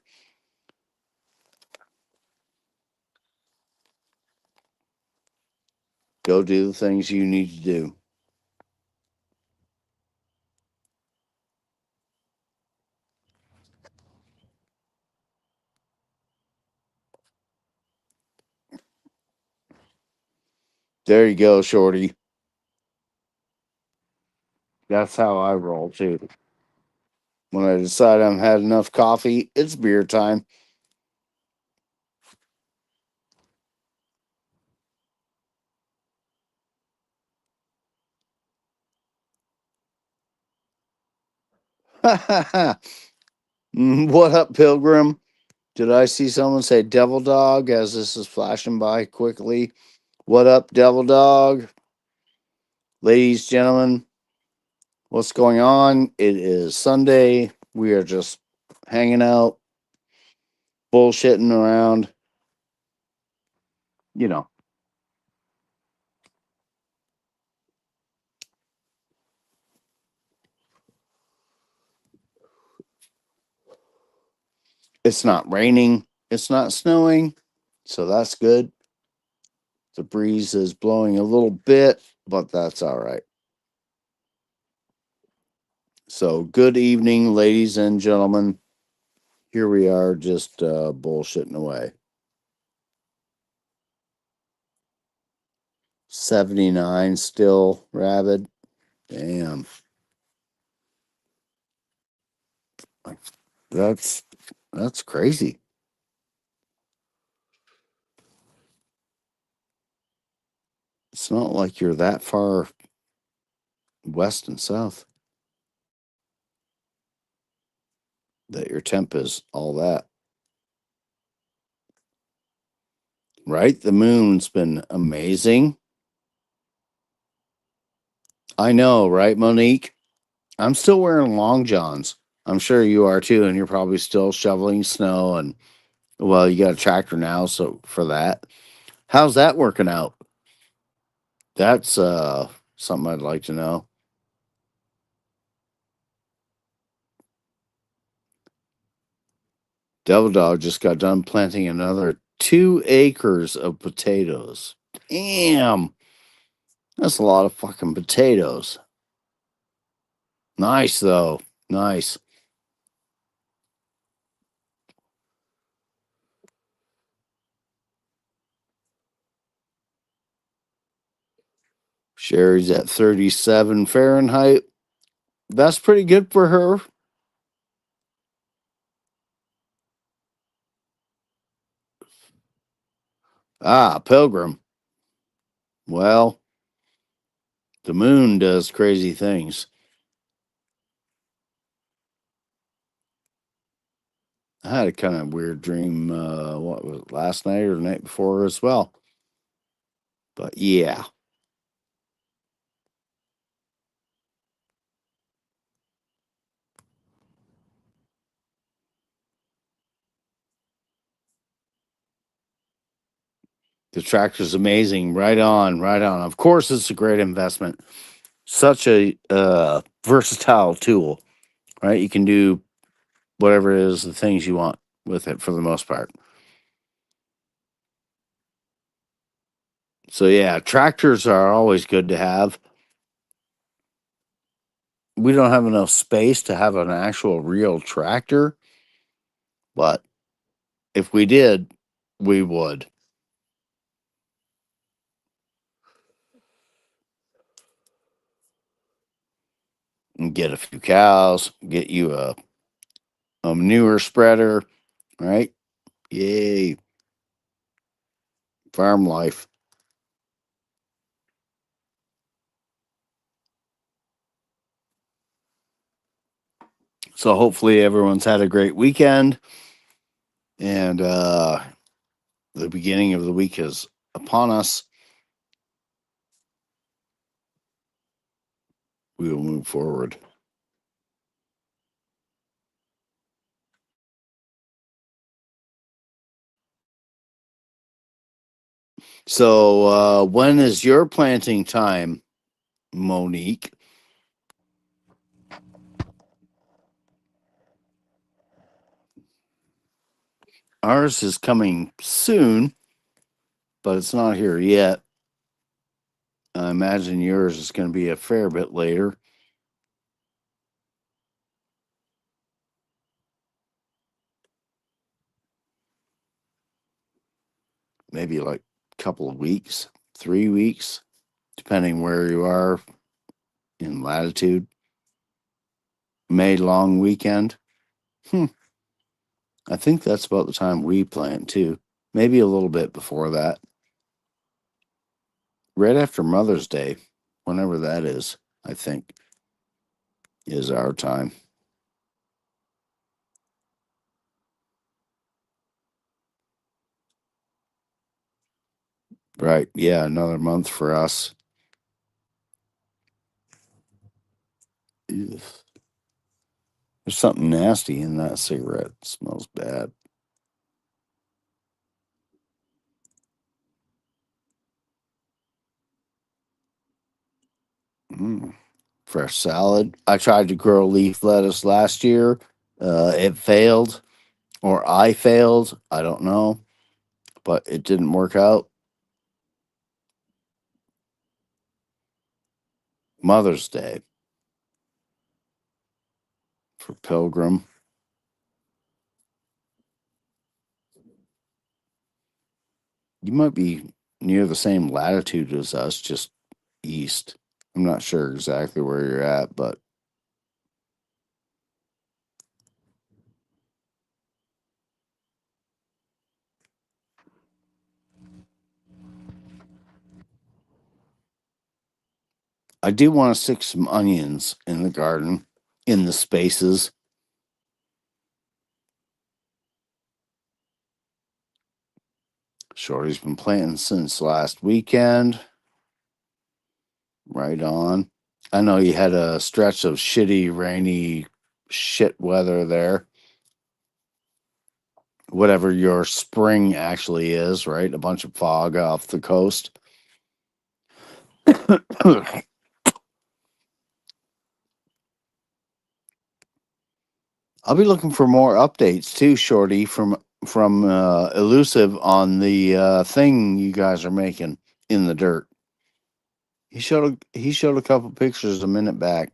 Go do the things you need to do. There you go, Shorty. That's how I roll too. When I decide I've had enough coffee, it's beer time. What up, Pilgrim? Did I see someone say devil dog as this is flashing by quickly? What up, devil dog? Ladies, gentlemen, what's going on? It is Sunday. We are just hanging out, bullshitting around. You know. It's not raining. It's not snowing. So that's good. The breeze is blowing a little bit, but that's all right. So, good evening, ladies and gentlemen. Here we are just bullshitting away. 79 still rabid. Damn. That's crazy. It's not like you're that far west and south that your temp is all that. Right? The moon's been amazing. I know, right, Monique? I'm still wearing long johns. I'm sure you are too, and you're probably still shoveling snow. And well, you got a tractor now, so for that, how's that working out? That's something I'd like to know. Devil Dog just got done planting another 2 acres of potatoes. Damn, that's a lot of fucking potatoes. Nice though, nice. Sherry's at 37 Fahrenheit. That's pretty good for her. Ah, Pilgrim. Well, the moon does crazy things. I had a kind of weird dream, what was it, last night or the night before as well. But yeah, the tractor's amazing. Right on, right on. Of course, it's a great investment. Such a versatile tool, right? You can do whatever it is, the things you want with it for the most part. So yeah, tractors are always good to have. We don't have enough space to have an actual real tractor, but if we did, we would. And get a few cows, get you a manure spreader, right? Yay, farm life. So hopefully everyone's had a great weekend, and the beginning of the week is upon us. We will move forward. So when is your planting time, Monique? Ours is coming soon, but it's not here yet. I imagine yours is going to be a fair bit later. Maybe like a couple of weeks, 3 weeks, depending where you are in latitude. May long weekend. Hmm. I think that's about the time we plant too. Maybe a little bit before that. Right after Mother's Day, whenever that is, I think, is our time. Right. Yeah, another month for us. Ew. There's something nasty in that cigarette. It smells bad. Mm. Fresh salad. I tried to grow leaf lettuce last year. It failed. or I failed. I don't know, but it didn't work out. Mother's Day for Pilgrim. You might be near the same latitude as us, just east. I'm not sure exactly where you're at, but I do want to stick some onions in the garden, in the spaces. Shorty's been planting since last weekend. Right on. I know you had a stretch of shitty, rainy, shit weather there. Whatever your spring actually is, right? A bunch of fog off the coast. I'll be looking for more updates too, Shorty, from Elusive on the thing you guys are making in the dirt. He showed a couple pictures a minute back.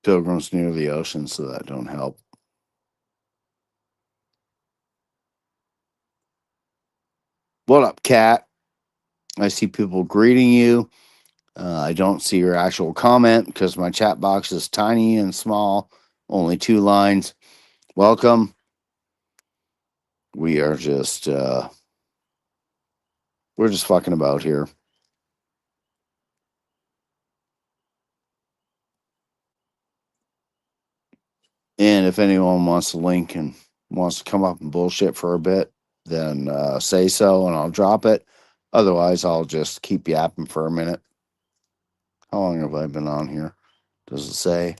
Pilgrim's near the ocean, so that don't help. What up, Cat? I see people greeting you. I don't see your actual comment because my chat box is tiny and small, only 2 lines. Welcome. We are just we're just fucking about here. And if anyone wants to link and wants to come up and bullshit for a bit, then say so and I'll drop it. Otherwise, I'll just keep yapping for a minute. How long have I been on here? Does it say?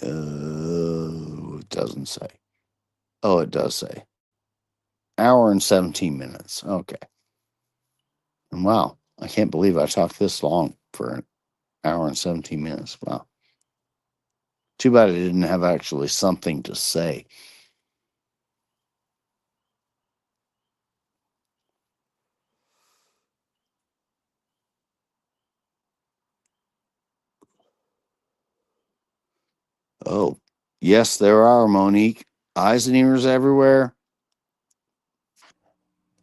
It doesn't say. Oh, it does say. Hour and 17 minutes. Okay. And wow, I can't believe I talked this long for an hour and 17 minutes. Wow. Too bad I didn't have actually something to say. Oh, yes, there are, Monique. Eyes and ears everywhere.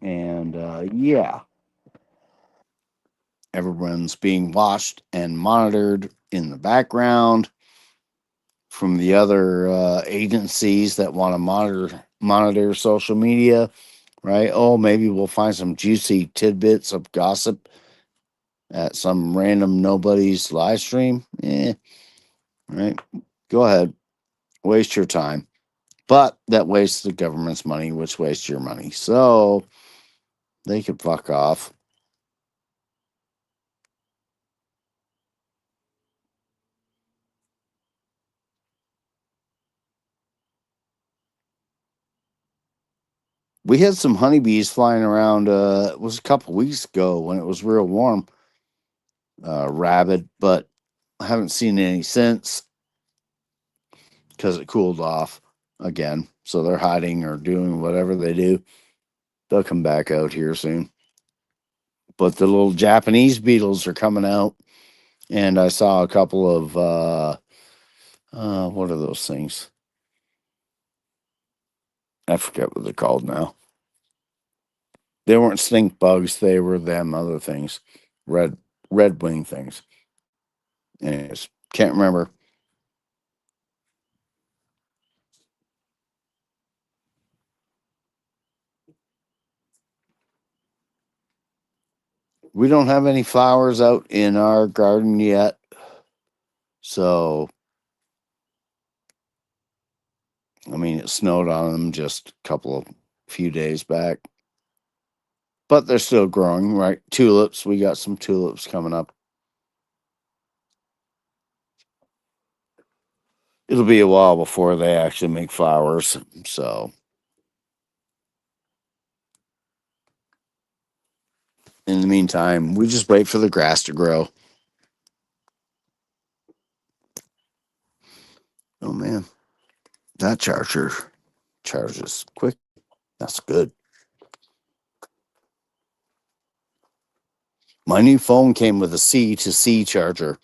And yeah, everyone's being watched and monitored in the background from the other agencies that want to monitor social media, right? Oh, maybe we'll find some juicy tidbits of gossip at some random nobody's live stream. Right. Go ahead, waste your time. But that wastes the government's money, which wastes your money. So they could fuck off. We had some honeybees flying around. It was a couple weeks ago when it was real warm, rabid, but I haven't seen any since because it cooled off again. So they're hiding or doing whatever they do. They'll come back out here soon. But the little Japanese beetles are coming out, and I saw a couple of what are those things? I forget what they're called now. They weren't stink bugs. They were them other things, red wing things. Anyways, can't remember. We don't have any flowers out in our garden yet, so I mean it snowed on them just few days back, but they're still growing. Right, tulips. We got some tulips coming up. It'll be a while before they actually make flowers. So In the meantime, we just wait for the grass to grow. Oh man, that charger charges quick. That's good. My new phone came with a C to C charger.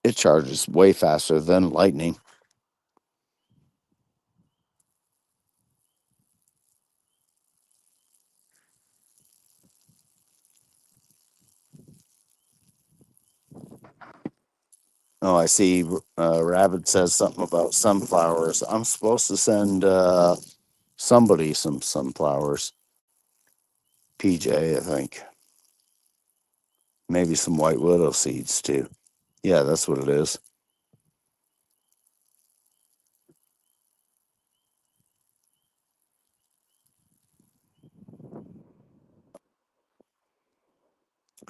It charges way faster than Lightning. Oh, I see. Rabbit says something about sunflowers. I'm supposed to send somebody some sunflowers. PJ, I think. Maybe some white widow seeds too. Yeah, that's what it is.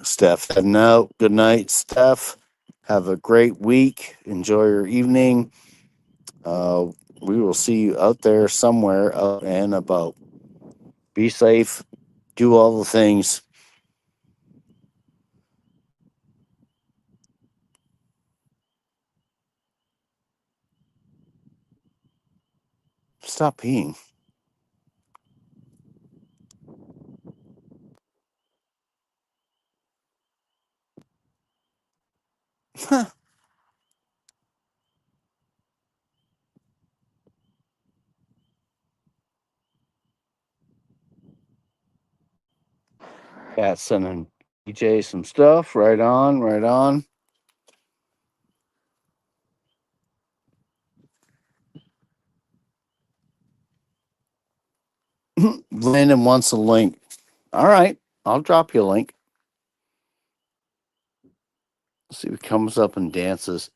Steph said no. Good night, Steph. Have a great week. Enjoy your evening. We will see you out there somewhere out and about. Be safe. Do all the things. Stop peeing. Yeah, sending PJ some stuff. Right on, right on. Landon wants a link. All right, I'll drop you a link. Let's see if he comes up and dances.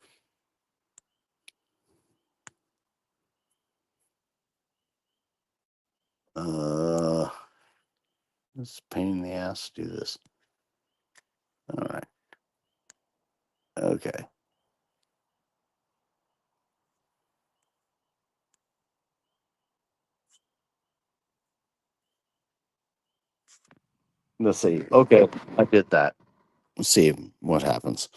It's a pain in the ass to do this. All right. Okay. Let's see. Okay, I did that. Let's see what happens.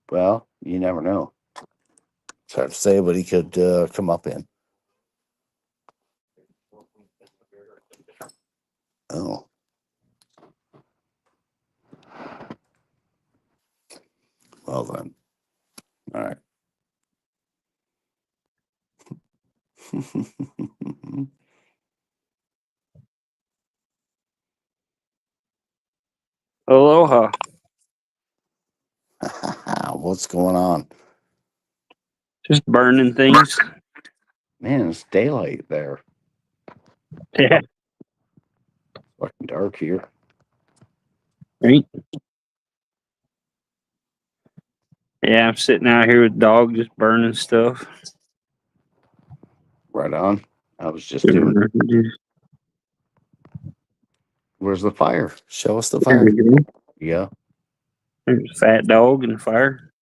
Well, you never know. It's hard to say what he could come up in. Oh. Well then. All right. Aloha. What's going on? Just burning things. Man, it's daylight there. Yeah. Fucking dark here. Right. Yeah, I'm sitting out here with dog just burning stuff. Right on. I was just doing. Where's the fire? Show us the There fire. we go. Yeah. There's a fat dog in the fire.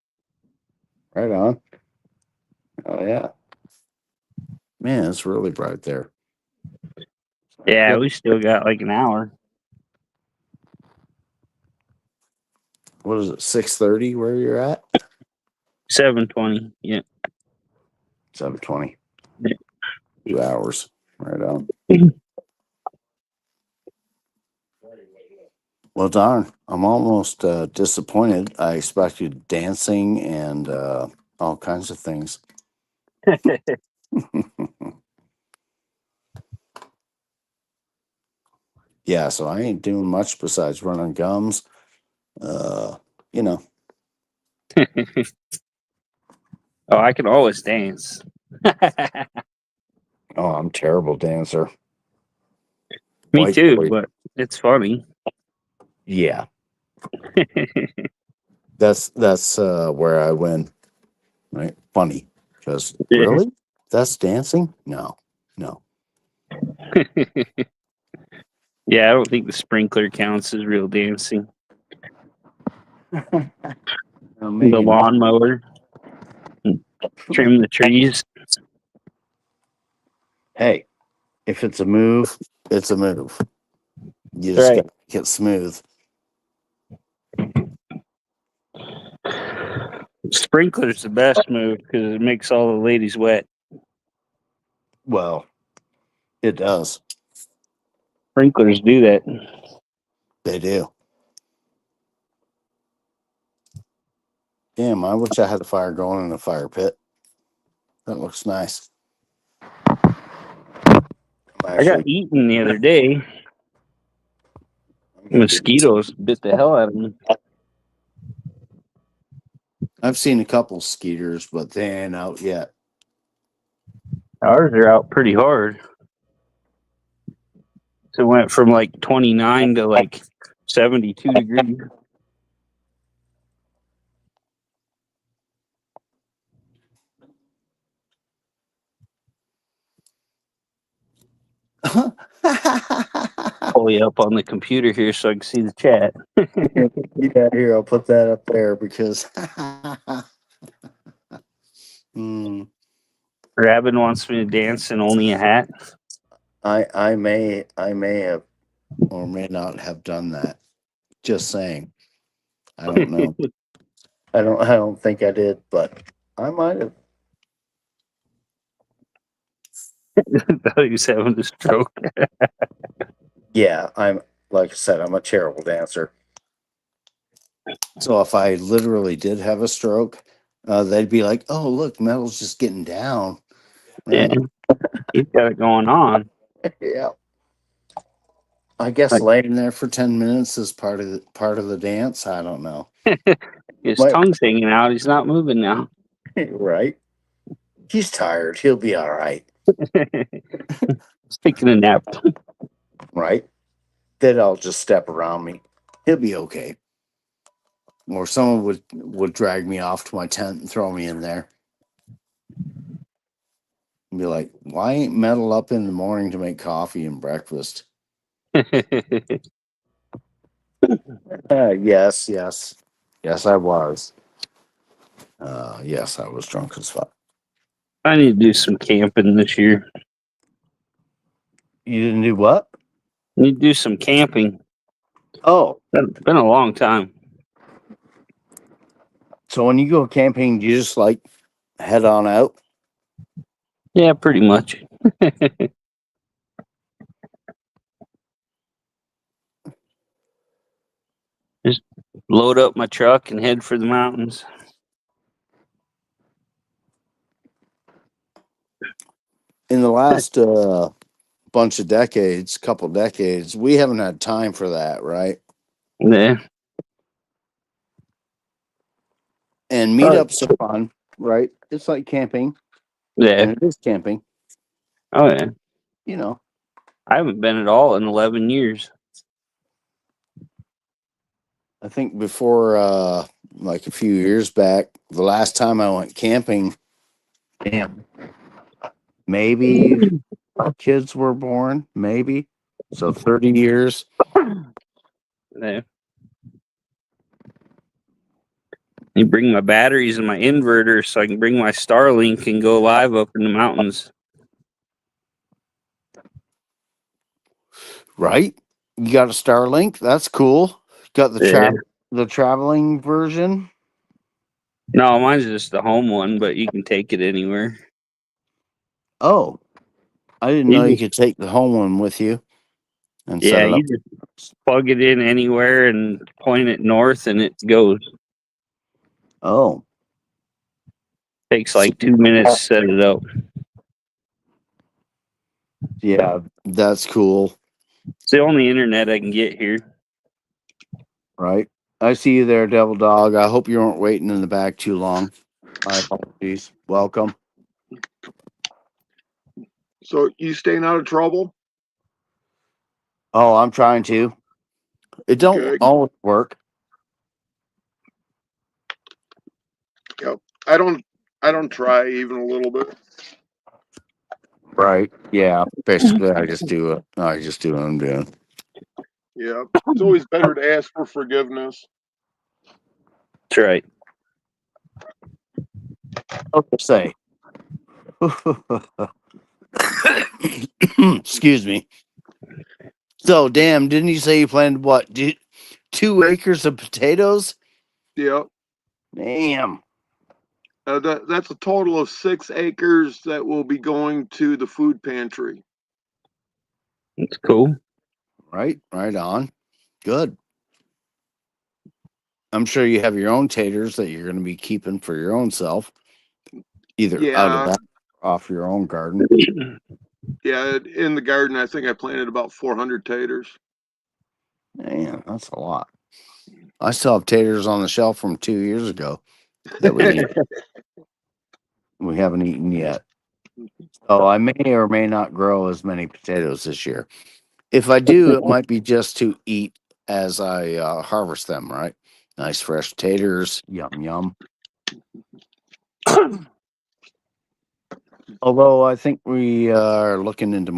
Right on. Oh yeah. Man, it's really bright there. Yeah, we still got like an hour. What is it? 6:30 where you're at? 7:20. Yeah. 7:20. Yeah. 2 hours. Right on. Well, darn. I'm almost disappointed. I expected dancing and all kinds of things. Yeah, so I ain't doing much besides running gums. You know. Oh, I can always dance. Oh, I'm a terrible dancer. Me White too, boy. but it's funny. Yeah, that's where I win. Right? Funny. Because Yeah. really? That's dancing? No. Yeah, Yeah, I don't think the sprinkler counts as real dancing. The Maybe not. lawnmower, trim the trees. Hey, if it's a move, it's a move. You just Right. got to get smooth. Sprinkler's the best move because it makes all the ladies wet. Well, it does. Sprinklers do that. They do. Damn, I wish I had a fire going in a fire pit. That looks nice. I got eaten the other day. Mosquitoes bit the hell out of me. I've seen a couple skeeters, but they ain't out yet. Ours are out pretty hard. So it went from like 29 to like 72 degrees. Pull you up on the computer here so I can see the chat. Yeah, here, I'll put that up there because Rabin wants me to dance in only a hat. I may have or may not have done that. Just saying. I don't know. I don't think I did, but I might have. Thought he was having a stroke. Yeah, I'm like I said, I'm a terrible dancer. So if I literally did have a stroke, they'd be like, "Oh, look, Metal's just getting down." Right? Yeah, he's got it going on. Yeah. I guess Like, laying there for 10 minutes is part of the dance. I don't know. his Might- tongue's hanging out. He's not moving now. Right? He's tired. He'll be all right. He's taking a nap. Right? Then I'll just step around me. He'll be okay. Or someone would drag me off to my tent and throw me in there. And be like, why ain't Metal up in the morning to make coffee and breakfast? Yes. Yes, I was. Yes, I was drunk as fuck. I need to do some camping this year. You didn't do what? Need to do some camping. Oh, Been a long time. so when you go camping, you just like head on out? Yeah, pretty much. Just load up my truck and head for the mountains. In the last bunch of decades, couple decades, we haven't had time for that, right? Yeah. And meetups are fun, right? It's like camping, Yeah. and it is camping. Oh, yeah. You know, I haven't been at all in 11 years. I think before, like a few years back, the last time I went camping, damn, maybe kids were born, maybe. So 30 years. Yeah. You bring my batteries and my inverter so I can bring my Starlink and go live up in the mountains. Right? You got a Starlink? That's cool. Got the traveling version. No, mine's just the home one, but you can take it anywhere. Oh, I didn't know you could take the home one with you and set Yeah, it up. you just plug it in anywhere and point it north and it goes. Oh, Takes like 2 minutes to set it up. yeah, that's cool. It's the only internet I can get here. Right. I see you there, Devil Dog. I hope you weren't waiting in the back too long. My apologies. Welcome. So you staying out of trouble? Oh, I'm trying to. It don't Good. always work. Yep. I don't try even a little bit. Right. Yeah. Basically, I just do it. I just do what I'm doing. Yeah, it's always better to ask for forgiveness. That's right. What to say? Excuse me. So, damn, didn't you say you planted what? 2 acres of potatoes? Yeah, Damn. that's a total of 6 acres that will be going to the food pantry. That's cool. Right on. Good. I'm sure you have your own taters that you're going to be keeping for your own self, either out of Yeah, that or off your own garden. yeah. In the garden, I think I planted about 400 taters. Man, that's a lot. I still have taters on the shelf from 2 years ago that we haven't eaten yet. So I may or may not grow as many potatoes this year. If I do, it might be just to eat as I harvest them, right? Nice fresh taters. Yum, yum. Although I think we are looking into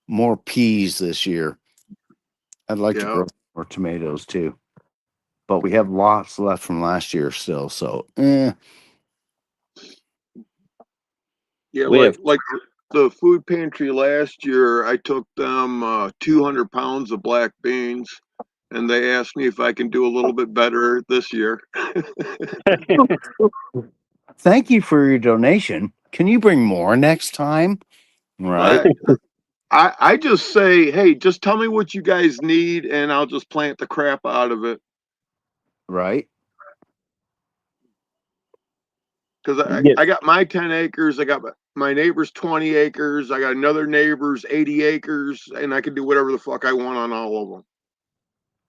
more peas this year. I'd like to Yeah, grow more tomatoes too. But we have lots left from last year still, so yeah. We have Like the food pantry last year, I took them 200 pounds of black beans, and they asked me if I can do a little bit better this year. thank you for your donation. Can you bring more next time? Right, I just say, hey, just tell me what you guys need, and I'll just plant the crap out of it. right. Because get I got my 10 acres, I got my neighbor's 20 acres, I got another neighbor's 80 acres, and I can do whatever the fuck I want on all of them.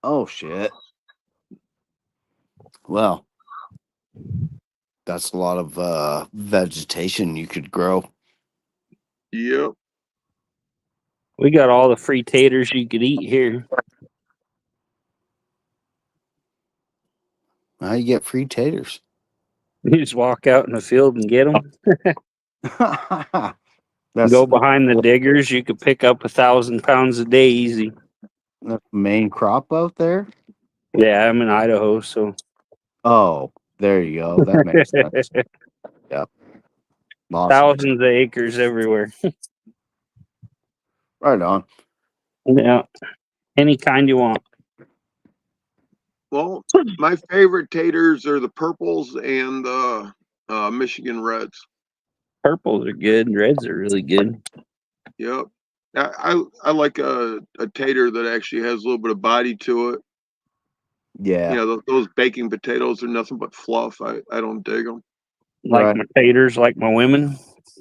Oh shit. Well, that's a lot of vegetation you could grow. Yep. we got all the free taters you could eat here. How you get free taters? You just walk out in the field and get them. That's Go behind the diggers. You could pick up 1,000 pounds a day easy. the main crop out there. Yeah, I'm in Idaho, so Oh, there you go. That makes sense. Yep. Awesome. thousands of acres everywhere. Right on. Yeah, any kind you want. Well, my favorite taters are the purples and the Michigan Reds. Purples are good. Reds are really good. Yep. I like a tater that actually has a little bit of body to it. Yeah. You know, those baking potatoes are nothing but fluff. I don't dig them. Like Right. my taters, like my women.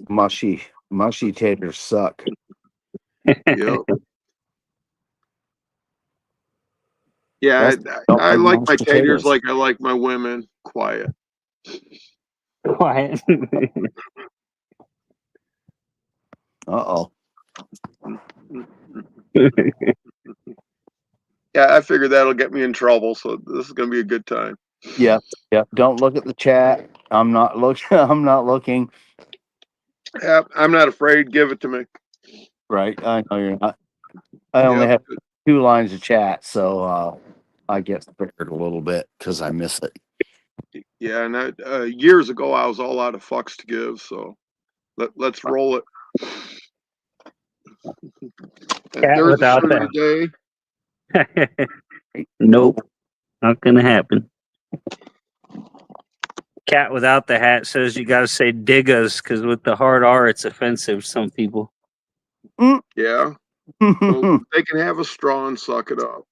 Mushy taters suck. Yep. Yeah, Don't I like mashed my taters potatoes. like I like my women. Quiet. Quiet. Uh-oh. Yeah, I figured that'll get me in trouble, so this is gonna be a good time. Yep. Don't look at the chat. I'm not looking. Yep, I'm not afraid. Give it to me. Right. I know you're not. I only Yep. have 2 lines of chat, so I get scared a little bit because I miss it. Yeah, and years ago I was all out of fucks to give, so let's roll it. If Cat there's a without shirt of the day. Nope, not gonna happen. Cat without the hat says you gotta say diggas because with the hard R it's offensive to some people. Yeah. Well, they can have a straw and suck it up.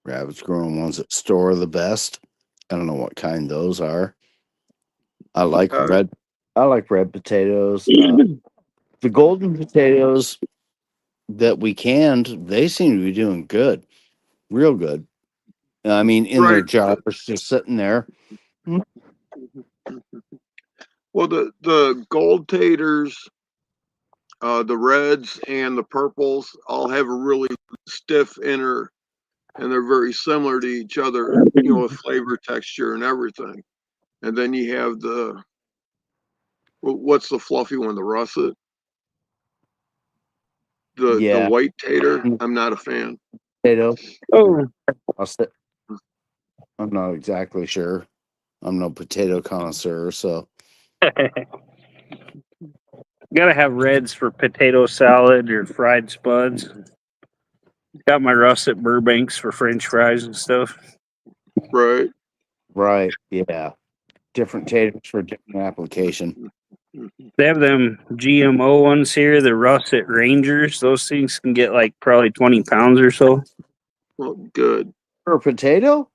Rabbits growing ones at store are the best. I don't know what kind those are. I like Uh, red potatoes. The golden potatoes that we canned, they seem to be doing good, real good. I mean, in their right. jars, just sitting there. Well, the gold taters, the reds, and the purples all have a really stiff inner and they're very similar to each other, with flavor, texture, and everything. And then you have what's the fluffy one, the russet? The Yeah. white tater, I'm not a fan. Potato. Oh, I'm not exactly sure. I'm no potato connoisseur, so gotta have reds for potato salad or fried spuds. Got my russet Burbanks for French fries and stuff. Right. right. Yeah. Different taters for different application. They have them GMO ones here, the russet Rangers. Those things can get like probably 20 pounds or so. Well, good. For a potato?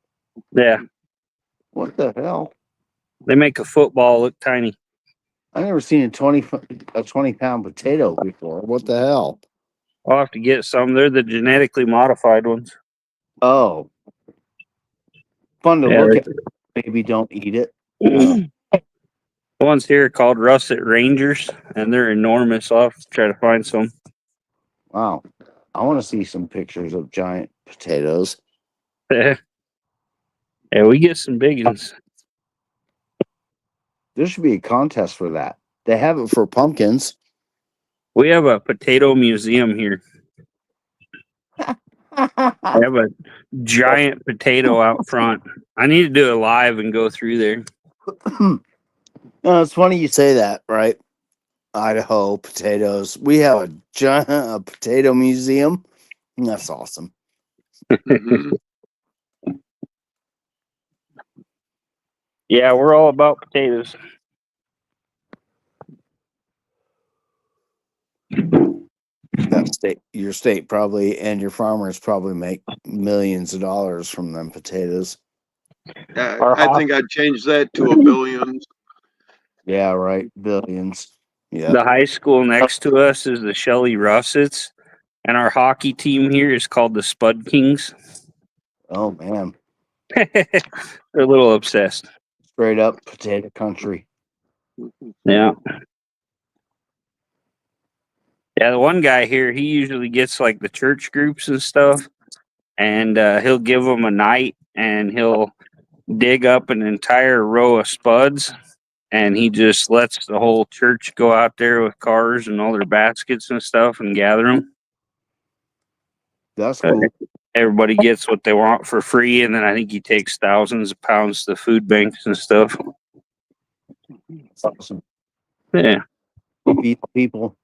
Yeah, What the hell? they make a football look tiny. I never seen a 20-pound potato before. What the hell? I'll have to get some. They're the genetically modified ones. Oh, fun to Yeah, look at. Maybe don't eat it. The ones here are called russet Rangers, and they're enormous. I'll have to try to find some. Wow. I want to see some pictures of giant potatoes. Yeah, we get some big ones. There should be a contest for that. They have it for pumpkins. We have a potato museum here. I have a giant potato out front. I need to do it live and go through there. It's funny you say that, right? Idaho potatoes. We have a giant potato museum. That's awesome. Mhm. Yeah, we're all about potatoes. Your state probably, and your farmers probably make millions of dollars from them potatoes. I think I'd change that to a billion. Yeah, right. Billions. Yeah. The high school next to us is the Shelley Russets, and our hockey team here is called the Spud Kings. Oh man. They're a little obsessed. Straight up potato country. Yeah. Yeah, the one guy here, he usually gets like the church groups and stuff, and he'll give them a night, and he'll dig up an entire row of spuds, and he just lets the whole church go out there with cars and all their baskets and stuff and gather them. That's cool. Everybody gets what they want for free, and then I think he takes thousands of pounds to food banks and stuff. That's awesome. Yeah, Feed people.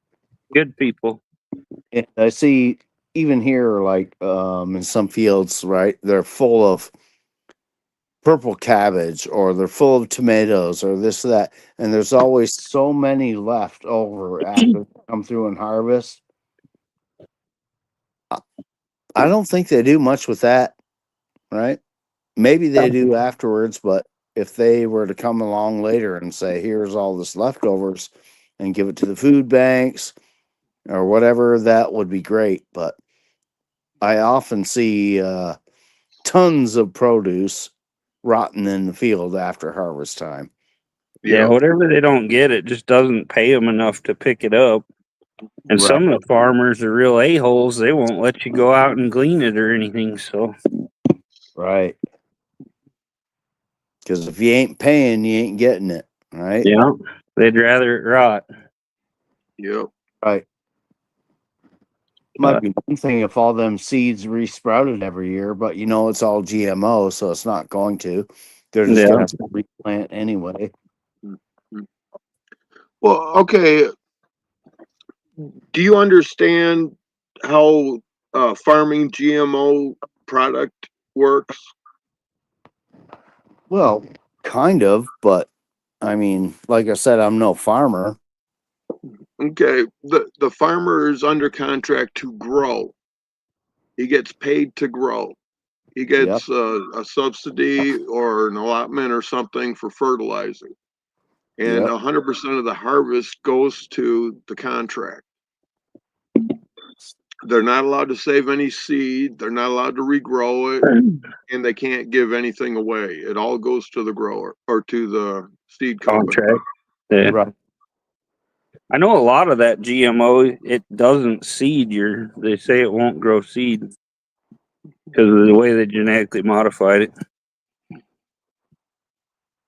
good people. And I see even here, like in some fields, right? They're full of purple cabbage, or they're full of tomatoes, or this, that, and there's always so many left over after they come through and harvest. I don't think they do much with that, right? Maybe they do afterwards, but if they were to come along later and say, here's all this leftovers and give it to the food banks or whatever, that would be great. But I often see tons of produce rotten in the field after harvest time. Yeah, whatever they don't get, it just doesn't pay them enough to pick it up. And some of the farmers are real a-holes. They won't let you go out and glean it or anything. So, right. Because if you ain't paying, you ain't getting it, right? yeah, they'd rather it rot. Yep. Right. Might be one thing if all them seeds resprouted every year, but it's all GMO, so it's not going to. They're just going to replant anyway. Well, okay. Do you understand how farming GMO product works? Well, kind of, but I mean, like I said, I'm no farmer. Okay, the farmer is under contract to grow. He gets paid to grow. He gets a subsidy or an allotment or something for fertilizing. And 100% of the harvest goes to the contract. They're not allowed to save any seed. They're not allowed to regrow it. And they can't give anything away. It all goes to the grower or to the seed company. Contract. Yeah. Right. I know a lot of that GMO, it doesn't seed they say it won't grow seed. because of the way they genetically modified it.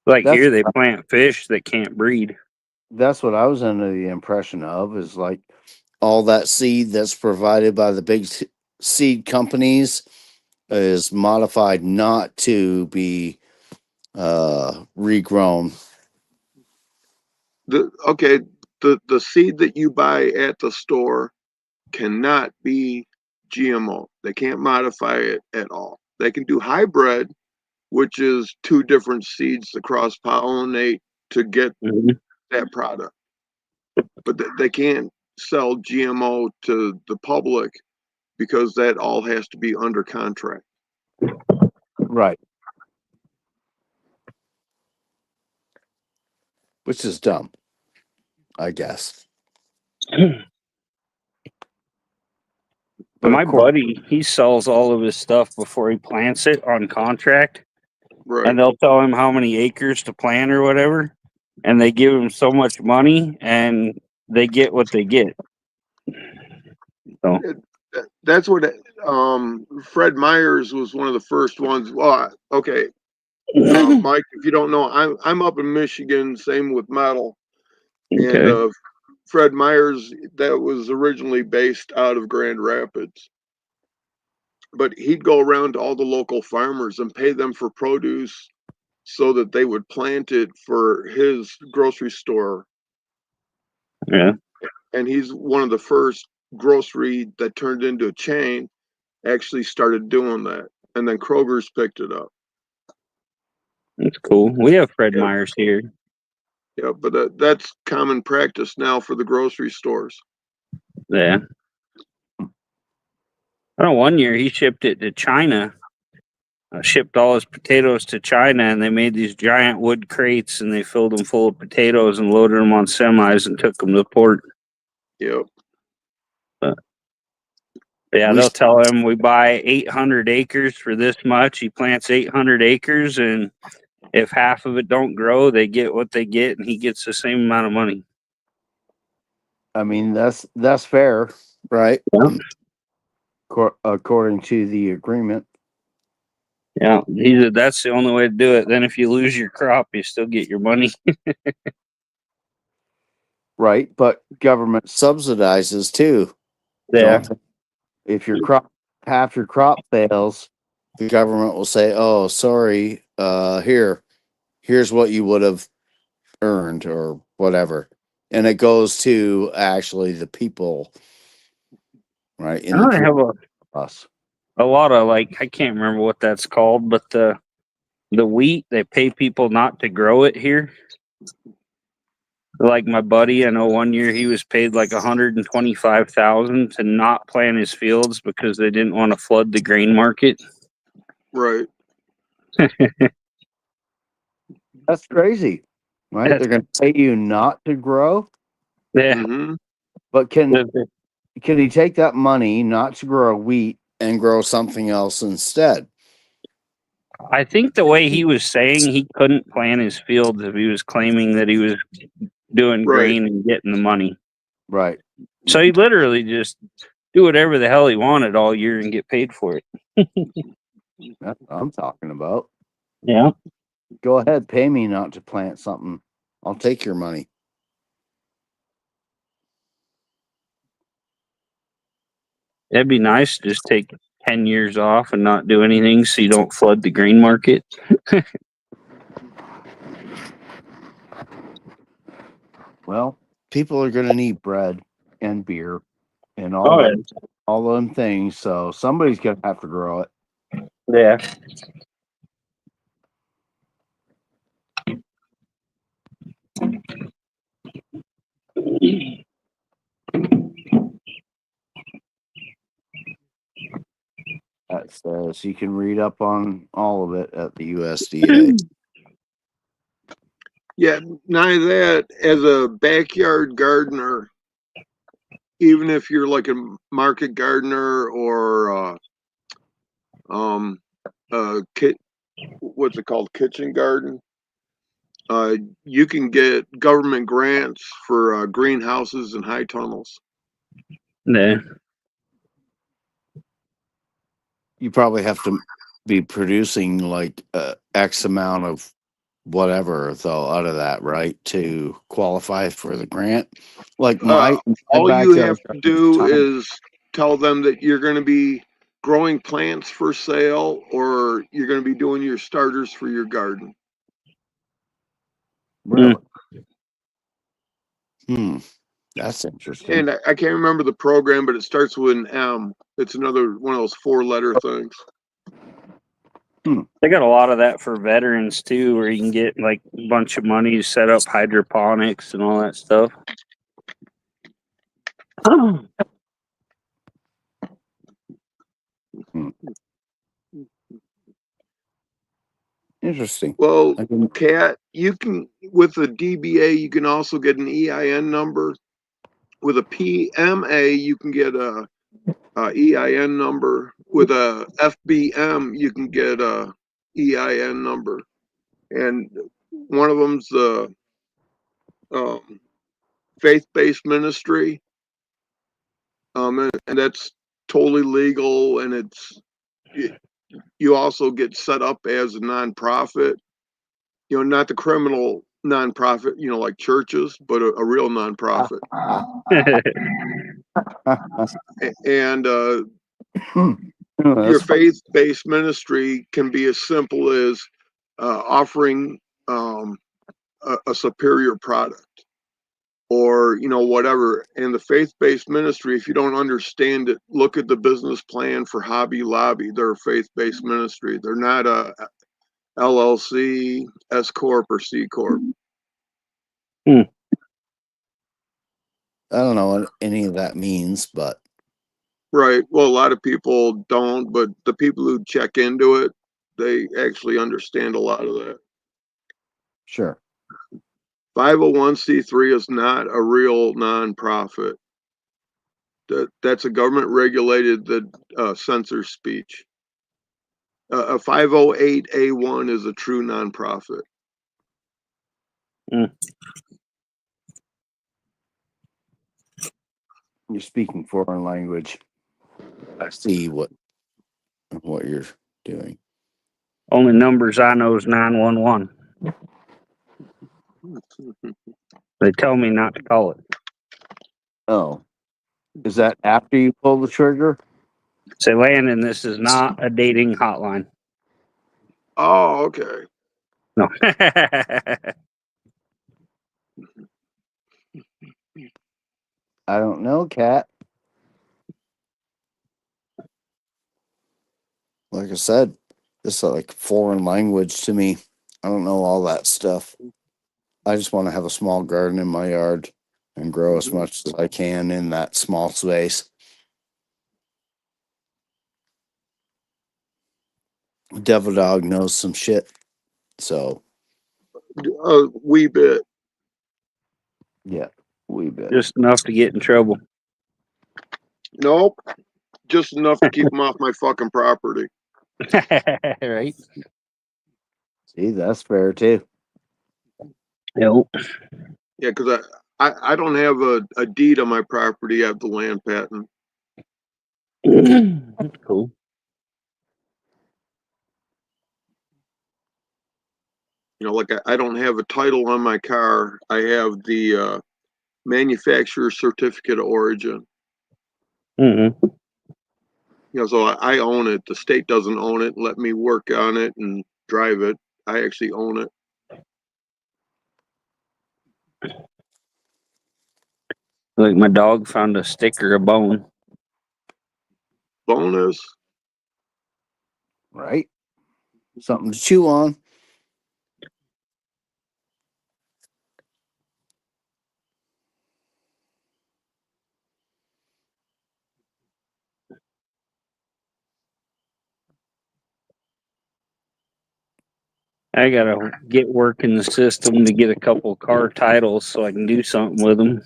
Like That's here, they plant fish that can't breed. that's what I was under the impression of, is like all that seed that's provided by the big seed companies is modified not to be regrown. The seed that you buy at the store cannot be GMO. They can't modify it at all. They can do hybrid, which is two different seeds to cross pollinate to get Mhm. that product. But they can't sell GMO to the public because that all has to be under contract. Right. Which is dumb, I guess. But my of course, buddy, he sells all of his stuff before he plants it on contract, Right. and they'll tell him how many acres to plant or whatever, and they give him so much money, and they get what they get. So That's what Fred Myers was one of the first ones. Well, okay, Mike, if you don't know, I'm up in Michigan. Same with metal, and okay, Fred Myers, that was originally based out of Grand Rapids, but he'd go around to all the local farmers and pay them for produce so that they would plant it for his grocery store. yeah, And he's one of the first grocery that turned into a chain actually started doing that, and then Kroger's picked it up. that's cool. We have Fred Yeah. Myers here. Yeah, but that's common practice now for the grocery stores. Yeah. I know one year he shipped it to China. Shipped all his potatoes to China, and they made these giant wood crates, and they filled them full of potatoes and loaded them on semis and took them to port. Yep. Yeah, We they'll s- tell him we buy 800 acres for this much. He plants 800 acres, and if half of it don't grow, they get what they get, and he gets the same amount of money. I mean, that's fair, right? Yeah. According to the agreement. Yeah, he said that's the only way to do it. Then if you lose your crop, you still get your money. Right, but government subsidizes too. Yeah, Don't they? If your half your crop fails, the government will say, "Oh, sorry, here's what you would have earned or whatever," and it goes to actually the people, right? In the I have us. a lot of like I can't remember what that's called, but the wheat they pay people not to grow it here. Like my buddy, I know one year he was paid like 125,000 to not plant his fields because they didn't want to flood the grain market. Right. That's crazy, right? They're going to pay you not to grow, Yeah, Mm-hmm. but can he take that money not to grow wheat and grow something else instead? I think the way he was saying he couldn't plant his fields if he was claiming that he was doing Right. grain and getting the money. Right. So he literally just do whatever the hell he wanted all year and get paid for it. That's what I'm talking about. Yeah. Go ahead, pay me not to plant something. I'll take your money. It'd be nice to just take 10 years off and not do anything so you don't flood the grain market. Well, people are going to need bread and beer and Oh, all them things, so somebody's going to have to grow it. yeah. That says you can read up on all of it at the USDA. Yeah. Not only that, as a backyard gardener, even if you're like a market gardener or what's it called, kitchen garden, you can get government grants for greenhouses and high tunnels. Yeah. you probably have to be producing like X amount of whatever though out of that, right, to qualify for the grant. Like my All you have to do time. is tell them that you're going to be growing plants for sale, or you're going to be doing your starters for your garden. Really? That's interesting. And I can't remember the program, but it starts with an M. It's another one of those 4-letter things. They got a lot of that for veterans too, where you can get like a bunch of money to set up hydroponics and all that stuff. Interesting. Well, Kat, you can, with the DBA, you can also get an EIN number. With a PMA, you can get a EIN number. With a FBM, you can get a EIN number. And one of them's the faith-based ministry. And that's totally legal, and it's, you also get set up as a nonprofit, not the criminal nonprofit, like churches, but a real nonprofit. And your faith-based ministry can be as simple as offering a superior product, or whatever. And the faith-based ministry, if you don't understand it, look at the business plan for Hobby Lobby. They're a faith-based ministry. They're not a LLC, S Corp, or C Corp. I don't know what any of that means, but right. Well, a lot of people don't, but the people who check into it, they actually understand a lot of that. Sure. 501c3 is not a real nonprofit. That's a government regulated that censors speech. A 508A1 is a true nonprofit. You're speaking foreign language. I see what you're doing. Only numbers I know is 911. They tell me not to call it. Oh, is that after you pull the trigger? Say, Landon, this is not a dating hotline. Oh, okay. No. I don't know, Kat. Like I said, this is like foreign language to me. I don't know all that stuff. I just want to have a small garden in my yard and grow as much as I can in that small space. Devil Dog knows some shit, so A wee bit. Yeah, wee bit. Just enough to get in trouble. Nope. Just enough to keep them off my fucking property. Right? See, that's fair too. Yep. Yeah, because I don't have a deed on my property. I have the land patent. Cool. Like I don't have a title on my car. I have the manufacturer certificate of origin. Mm-hmm. So I own it. The state doesn't own it. Let me work on it and drive it. I actually own it. Like my dog found a sticker of bone. Bonus. Right? Something to chew on. I gotta get work in the system to get a couple car titles so I can do something with them.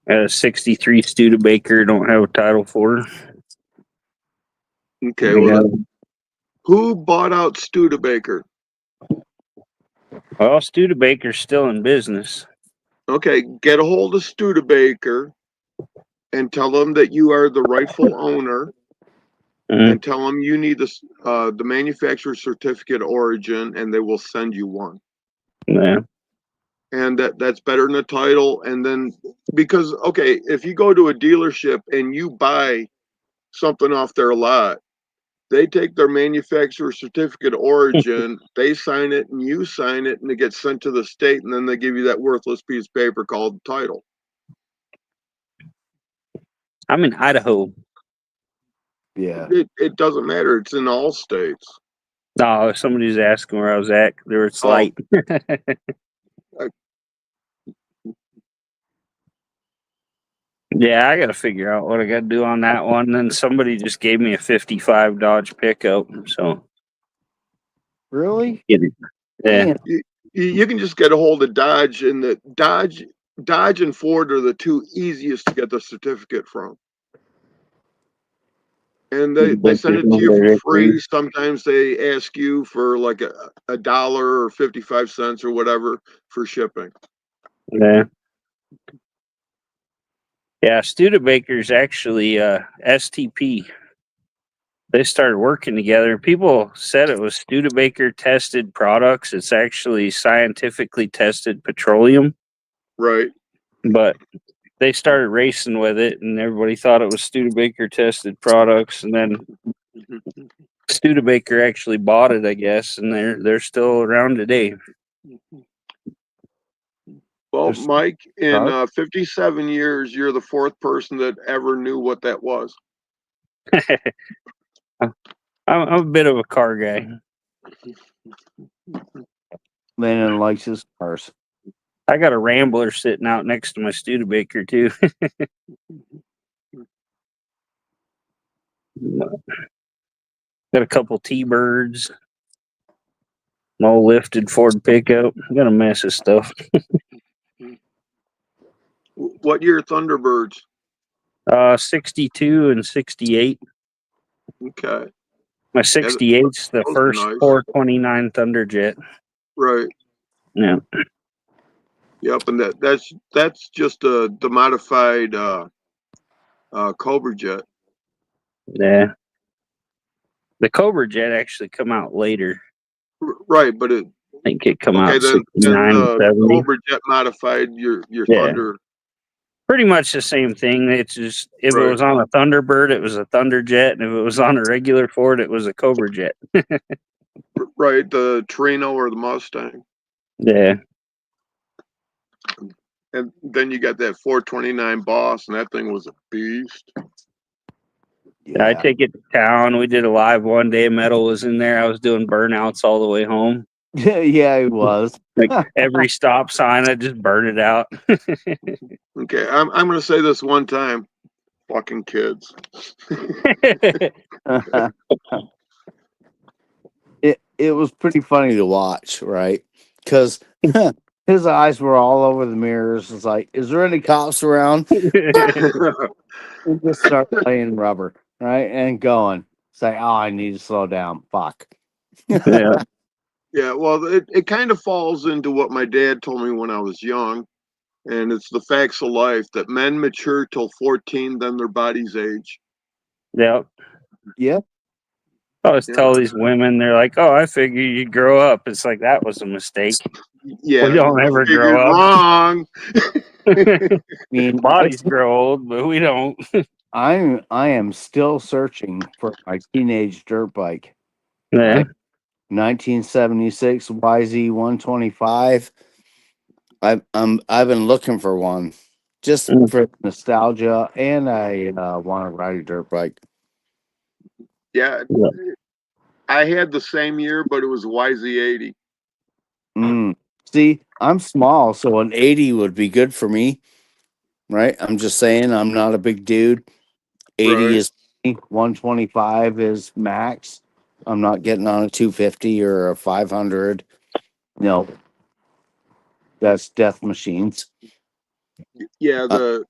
A 63 Studebaker, don't have a title for her. Okay, well, who bought out Studebaker? Well, Studebaker's still in business. Okay, get a hold of Studebaker and tell them that you are the rightful owner, and tell them you need the manufacturer certificate of origin, and they will send you one. Yeah. And that's better than a title. And then, because, okay, if you go to a dealership and you buy something off their lot, they take their manufacturer certificate of origin, they sign it and you sign it, and it gets sent to the state, and then they give you that worthless piece of paper called title. I'm in Idaho. Yeah. It doesn't matter. It's in all states. No, somebody's asking where I was at. There was Oh. light. Yeah, I got to figure out what I got to do on that one. Then somebody just gave me a 55 Dodge pickup. So, Really? yeah. Man, You can just get a hold of Dodge, and the Dodge and Ford are the two easiest to get the certificate from. And they send it to you for free. Sometimes they ask you for like a dollar or 55 cents or whatever for shipping. Yeah. Yeah, Studebaker's actually STP. They started working together. People said it was Studebaker tested products. It's actually scientifically tested petroleum, Right. but they started racing with it, and everybody thought it was Studebaker tested products. And then Studebaker actually bought it, I guess, and they're still around today. Well, There's- Mike, in 57 years, you're the fourth person that ever knew what that was. I'm a bit of a car guy. Landon likes his cars. I got a Rambler sitting out next to my Studebaker too. Got a couple T-Birds, an old lifted Ford pickup. Got a mess of stuff. What year Thunderbirds? 62 and 68. Okay. My 68's the those are first nice. 429 Thunderjet. Right. Yeah. Yep, and that's just the modified Cobra Jet. Yeah. The Cobra Jet actually come out later. Right, but it I think it come okay out then 69 and the 70. Cobra Jet modified your Yeah. Thunder. Pretty much the same thing. It's just if it Right. was on a Thunderbird, it was a Thunderjet, and if it was on a regular Ford, it was a Cobra Jet. Right, the Torino or the Mustang. Yeah. And then you got that 429 Boss, and that thing was a beast. I take it to town. We did a live one day. Metal was in there. I was doing burnouts all the way home. Yeah, he was. Like every stop sign, I just burn it out. Okay, I'm gonna say this one time. Fucking kids. It was pretty funny to watch, right? Because his eyes were all over the mirrors. It's like, is there any cops around? And just start playing rubber, right? And going. Say, oh, I need to slow down. Fuck. Yeah. Yeah, well, it kind of falls into what my dad told me when I was young, and it's the facts of life that men mature till 14, then their bodies age. Yep. Yep. I always tell these women, they're like, "Oh, I figured you'd grow up." It's like that was a mistake. Yeah, We don't ever figured grow up. wrong. I mean, Bodies grow old, but we don't. I am still searching for my teenage dirt bike. Yeah. 1976 YZ 125. I've been looking for one just for nostalgia, and I want to ride a dirt bike. Yeah, I had the same year, but it was YZ80. See, I'm small, so an 80 would be good for me, right? I'm just saying, I'm not a big dude. 80 Right. is 125 is max. I'm not getting on a 250 or a 500. No, that's death machines. Yeah, the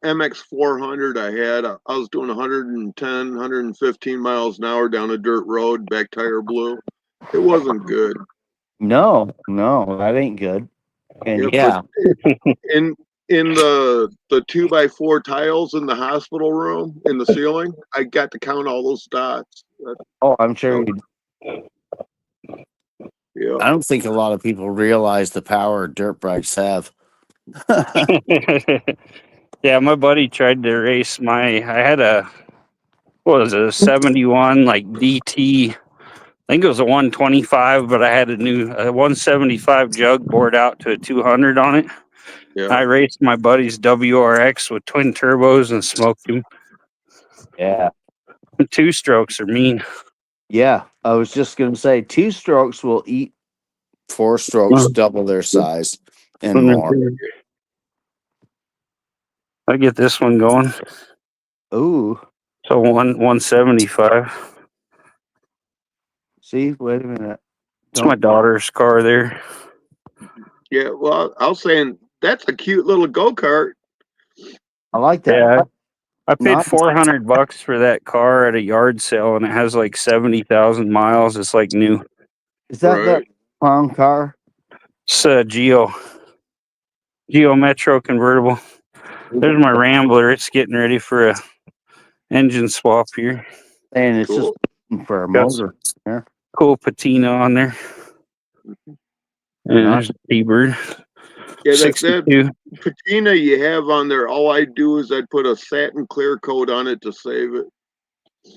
MX400 I had, I was doing 110, 115 miles an hour down a dirt road, back tire blew. It wasn't good. No, that ain't good. And Yeah, but in the 2x4 tiles in the hospital room in the ceiling. I got to count all those dots. Oh, I'm sure you. Yeah. I don't think a lot of people realize the power dirt bikes have. Yeah, my buddy tried to race I had what was it, a 71 like DT. I think it was a 125, but I had a 175 jug bored out to a 200 on it. Yeah. I raced my buddy's WRX with twin turbos and smoked him. Yeah. Two strokes are mean. Yeah. I was just going to say 2 strokes will eat 4 strokes, double their size and more. I get this one going. Ooh. So 175. See, wait a minute. It's my daughter's car there. Yeah. Well, I was saying that's a cute little go-kart. I like that. Yeah. I paid Nice. $400 for that car at a yard sale, and it has like 70,000 miles. It's like new. Is that the clown car? It's a Geo Metro convertible. There's my Rambler. It's getting ready for a engine swap here. And it's Cool. just for a Got motor. Yeah. Cool patina on there. And there's a T-Bird. Yeah, that 62. patina you have on there, all I do is I'd put a satin clear coat on it to save it.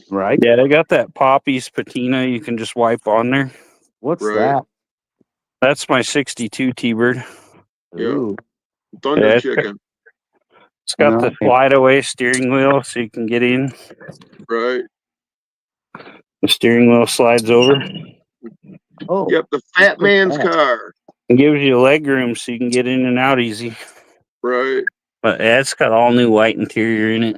Right? Yeah, they got that Poppy's patina you can just wipe on there. What's Right. that? That's my 62 T-Bird. Yeah. Ooh. Thunder Yeah, chicken. It's got the Nice. slide away steering wheel so you can get in. Right. The steering wheel slides over. Oh. Yep, the fat Look at man's that. car. It gives you leg room so you can get in and out easy. Right. But yeah, it's got all new white interior in it.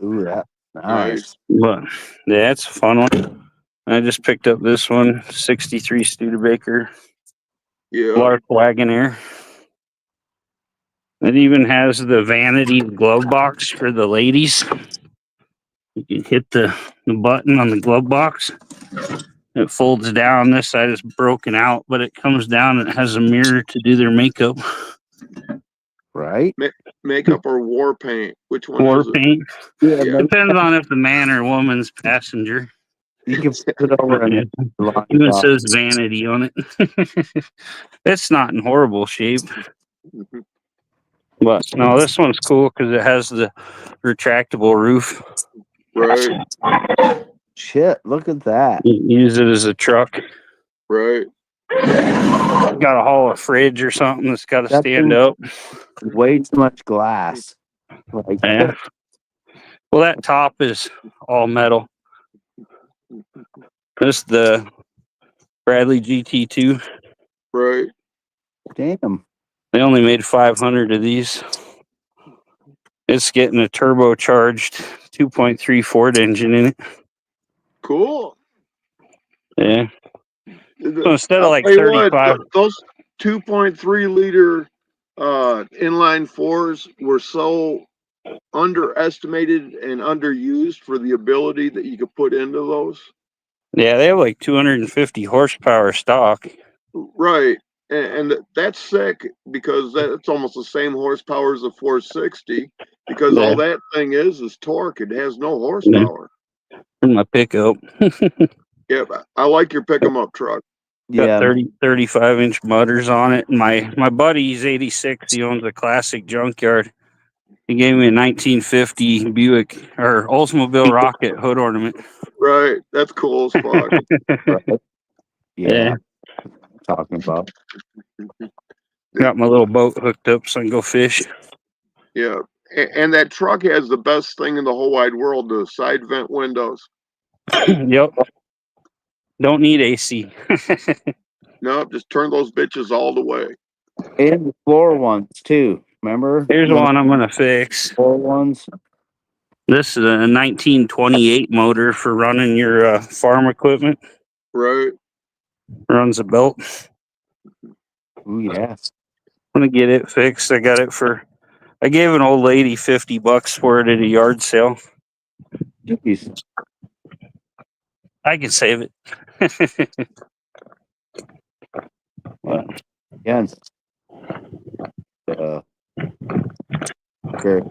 Ooh, that nice. Nice. But yeah, it's a fun one. I just picked up this one, 63 Studebaker Yeah. Lark Wagonair. It even has the vanity glove box for the ladies. You can hit the button on the glove box. It folds down. This side is broken out, but it comes down and it has a mirror to do their makeup. Right? Makeup or war paint? Which one War is it? paint. Yeah. Yeah. Depends on if the man or woman's passenger. You can put it over in the Even says vanity on it. It's not in horrible shape. Mhm. But no, this one's cool because it has the retractable roof. Right. Shit, look at that. You use it as a truck. Right. Got to haul a fridge or something that's got to That stand thing- up. Way too much glass. Like, Yeah. Well, that top is all metal. This is the Bradley GT2. Right. damn. They only made 500 of these. It's getting a turbocharged 2.3 Ford engine in it. Cool. Yeah. So instead of I'll like tell you what, 35, those 2.3 liter inline fours were so underestimated and underused for the ability that you could put into those. yeah, they have like 250 horsepower stock. Right. And that's sick because that's almost the same horsepower as a 460 because all that thing is torque. It has no horsepower. In my pickup. Yeah, but I like your pick 'em up truck. Yeah. Got 35-inch mutters on it. My buddy, he's 86. He owns a classic junkyard. He gave me a 1950 Buick or Oldsmobile Rocket hood ornament. Right. That's cool as fuck. Right. Yeah. Yeah. Talking about. Got my little boat hooked up so I can go fish. Yeah. And that truck has the best thing in the whole wide world, the side vent windows. Yep. Don't need AC. No, just turn those bitches all the way. And the floor ones too. Remember? Here's Those one I'm going to fix. floor ones. This is a 1928 motor for running your farm equipment. Right. Runs a belt. Ooh, yeah. I'm going to get it fixed. I gave an old lady $50 for it at a yard sale. Jeez. I can save it. Yeah. Okay.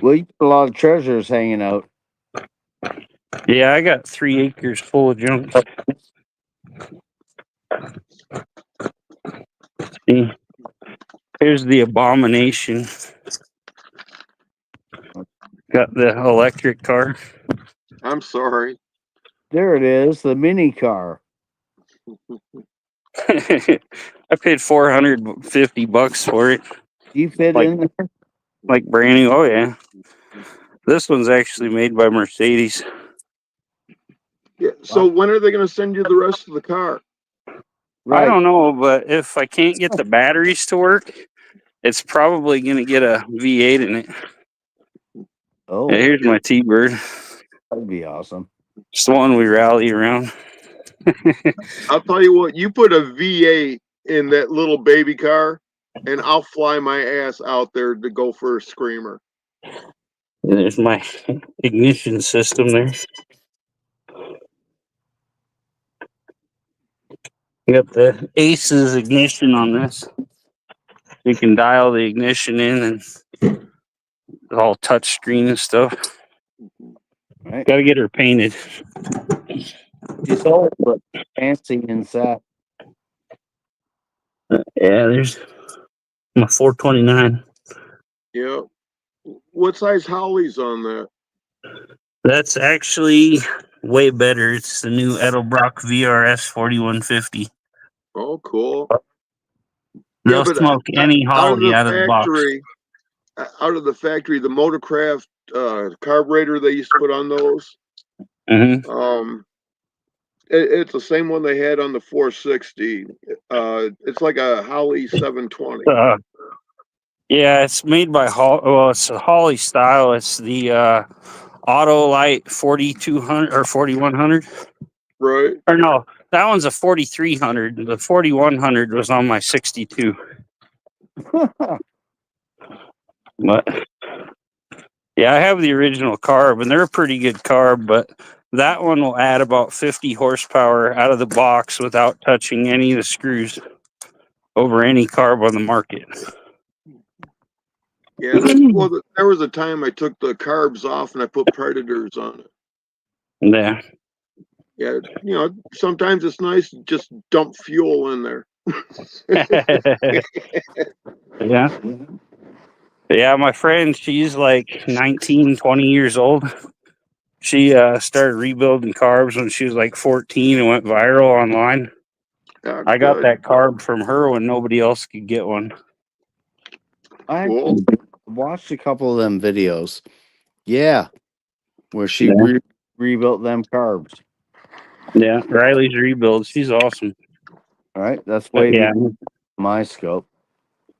Well, you got a lot of treasures hanging out. Yeah, I got 3 acres full of junk. See, here's the Abomination. Got the electric car. I'm sorry. There it is, the mini car. I paid $450 for it, You fit Like- in there? like brand new. Oh yeah, this one's actually made by Mercedes. Yeah. So when are they going to send you the rest of the car? I don't know, but if I can't get the batteries to work, it's probably going to get a V8 in it. Oh, Yeah, here's my T-Bird. that'd be awesome. It's the one we rally around. I'll tell you what, you put a V8 in that little baby car, and I'll fly my ass out there to go for a screamer. And there's my ignition system there. You got the Aces ignition on this. You can dial the ignition in and it's all touch screen and stuff. Right? Got to get her painted. She's old, but fancy inside. Yeah, there's my 429. Yeah. What size Howley's on that? That's actually way better. It's the new Edelbrock VRS 4150. Oh, cool. They'll but smoke any Holly out of the box. Out of the factory, the Motorcraft carburetor they used to put on those. Mm-hmm. It's the same one they had on the 460. It's like a Howley 720. Yeah, it's made by Well, it's a Holly style. It's the Autolite 4200 or 4100. Right. Or no, that one's a 4300. The 4100 was on my 62. But yeah, I have the original carb, and they're a pretty good carb, but that one will add about 50 horsepower out of the box without touching any of the screws over any carb on the market. Yeah, there was a time I took the carbs off and I put Predators on it. Yeah. Yeah, sometimes it's nice to just dump fuel in there. Yeah. Yeah, my friend, she's like 19, 20 years old. She started rebuilding carbs when she was like 14 and went viral online. Yeah, I got good. that carb from her when nobody else could get one. I Cool. watched a couple of them videos. Yeah, where she Yeah. rebuilt them carbs. Yeah, Riley's rebuild. She's awesome. All right, that's But way yeah, beyond my scope.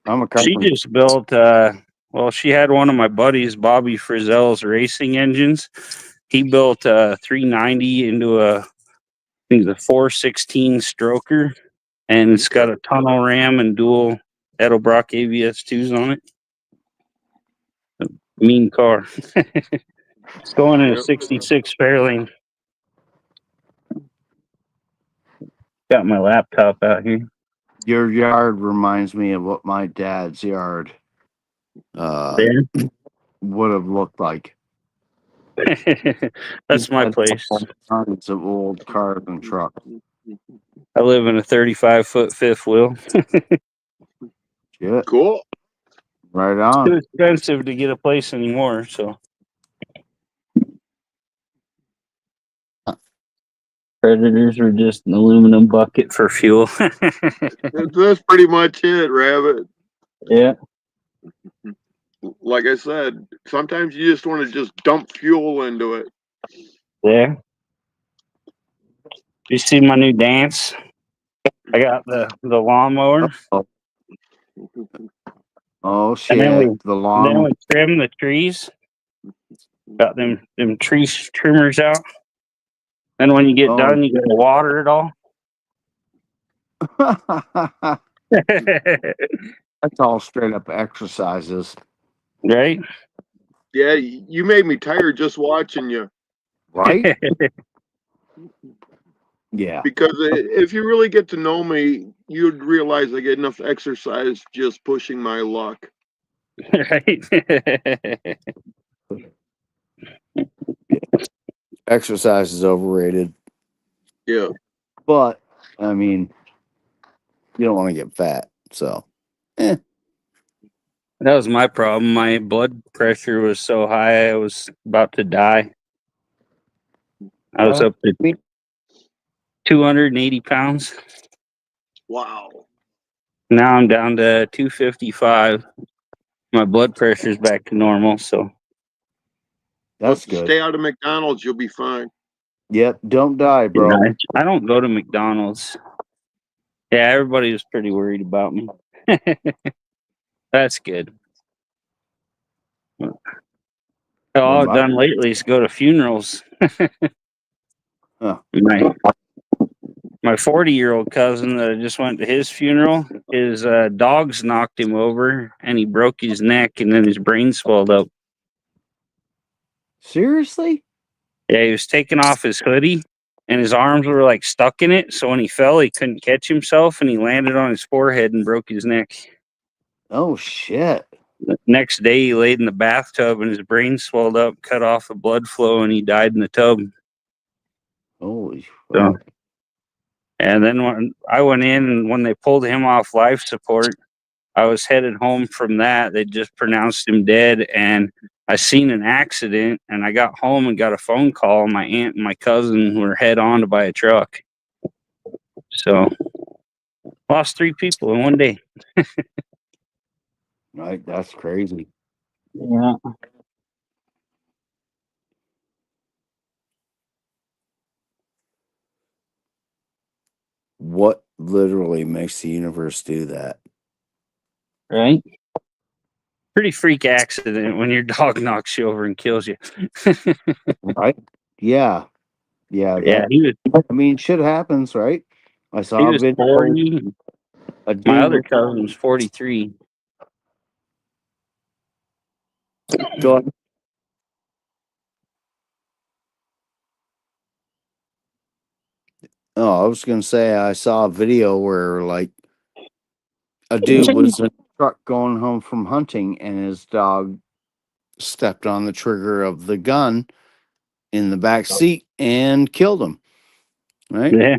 I'm a she carpenter. just built. Well, she had one of my buddies, Bobby Frizzell's racing engines. He built a 390 into I think the 416 stroker, and it's got a tunnel ram and dual Edelbrock ABS2s on it. Mean car. It's going in a 66 Fairlane. Got my laptop out here. Your yard reminds me of what my dad's yard would have looked like. That's my place. Tons of old cars and trucks. I live in a 35-foot fifth wheel. Yeah, Cool. right on. Too expensive to get a place anymore, so. Predators are just an aluminum bucket for fuel. That's pretty much it, Rabbit. Yeah. Like I said, sometimes you just want to just dump fuel into it. Yeah. You see my new dance? I got the lawnmower. Oh shit! And then the Then lawn. we trim the trees. Got them tree trimmers out. Then when you get done, you gotta water it all. That's all straight up exercises, Right? Yeah, you made me tired just watching you. right? Yeah. Because if you really get to know me, you'd realize I get enough exercise just pushing my luck. Right? Exercise is overrated, Yeah. but I mean, you don't want to get fat. So, That was my problem. My blood pressure was so high, I was about to die. I was Well, up to 280 pounds. Wow. Now I'm down to 255. My blood pressure's back to normal. So, that's good. Stay out of McDonald's. You'll be fine. Yep. Don't die, bro. I don't go to McDonald's. Yeah, everybody was pretty worried about me. That's good. All I've done lately is go to funerals. Huh. My 40-year-old cousin that I just went to his funeral, his dogs knocked him over and he broke his neck and then his brain swelled up. Seriously? Yeah, he was taking off his hoodie and his arms were like stuck in it. So when he fell, he couldn't catch himself and he landed on his forehead and broke his neck. Oh shit! The next day, he laid in the bathtub and his brain swelled up, cut off the blood flow, and he died in the tub. Holy So, fuck! and then when I went in and when they pulled him off life support, I was headed home from that. They just pronounced him dead, and I seen an accident, and I got home and got a phone call. My aunt and my cousin were head on to buy a truck. So, lost 3 people in one day. Right, that's crazy. Yeah. What literally makes the universe do that? Right? Pretty freak accident when your dog knocks you over and kills you. Right? Yeah. Yeah. Yeah, That. I mean, shit happens, right? I he saw a was video. 40. A My dude other cousin was 43. Go ahead. Oh, I was gonna say I saw a video where like a dude was in a truck going home from hunting and his dog stepped on the trigger of the gun in the back seat and killed him. Right? Yeah.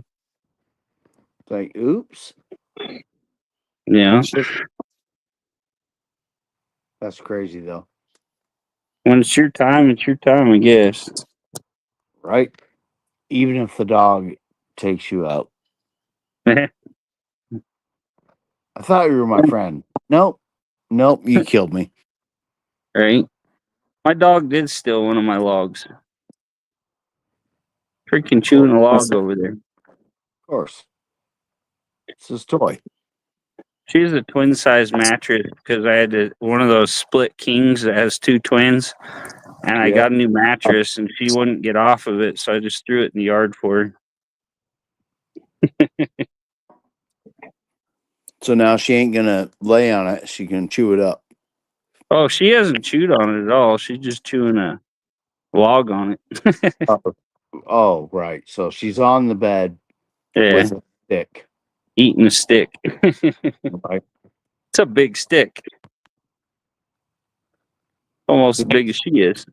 It's like, oops. Yeah. That's crazy though. When it's your time, I guess. Right? Even if the dog takes you out. I thought you were my friend. Nope. Nope, you killed me. Right? My dog did steal one of my logs. Freaking chewing a log over there. Of course. It's his toy. She's a twin size mattress because I had one of those split kings that has 2 twins. And I got a new mattress and she wouldn't get off of it. So I just threw it in the yard for her. So now she ain't gonna lay on it. She can chew it up. Oh, she hasn't chewed on it at all. She's just chewing a log on it. Oh, right. So she's on the bed Yeah, with a stick. eating a stick. Right? It's a big stick. Almost as big as she is.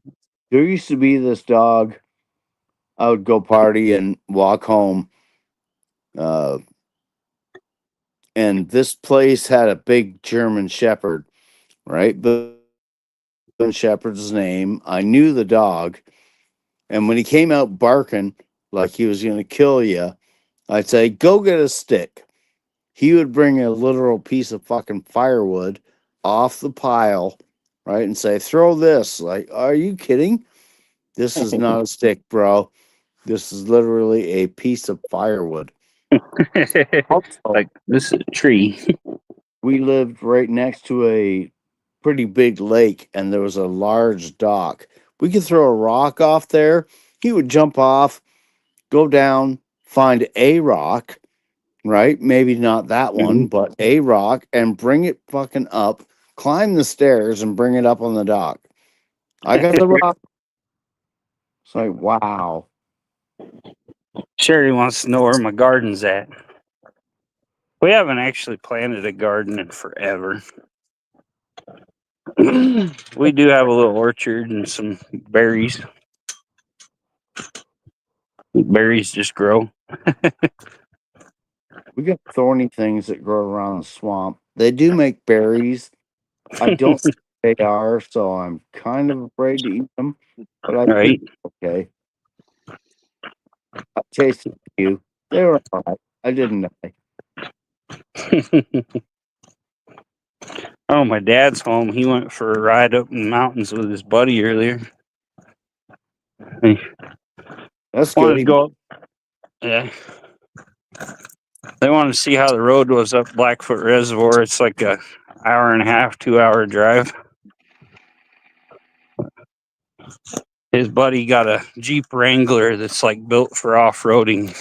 There used to be this dog. I would go party and walk home. And this place had a big German Shepherd, right? But Shepherd's name. I knew the dog. And when he came out barking like he was going to kill you, I'd say, go get a stick. He would bring a literal piece of fucking firewood off the pile, right? And say, throw this. Like, are you kidding? This is not a stick, bro. This is literally a piece of firewood. Like, this is a tree. We lived right next to a pretty big lake and there was a large dock. We could throw a rock off there. He would jump off, go down, find a rock, right? Maybe not that one, but a rock, and bring it fucking up, climb the stairs and bring it up on the dock. I got the rock. It's like, wow. Sherry wants to know where my garden's at. We haven't actually planted a garden in forever. We do have a little orchard and some berries. Berries just grow. We got thorny things that grow around the swamp. They do make berries. I don't think they are, so I'm kind of afraid to eat them. But I Right. think okay. I tasted a few. They were all right. I didn't die. Oh, my dad's home. He went for a ride up in the mountains with his buddy earlier. He That's wanted good. to go. Yeah. They wanted to see how the road was up Blackfoot Reservoir. It's like a hour and a half, 2 hour drive. His buddy got a Jeep Wrangler that's like built for off-roading.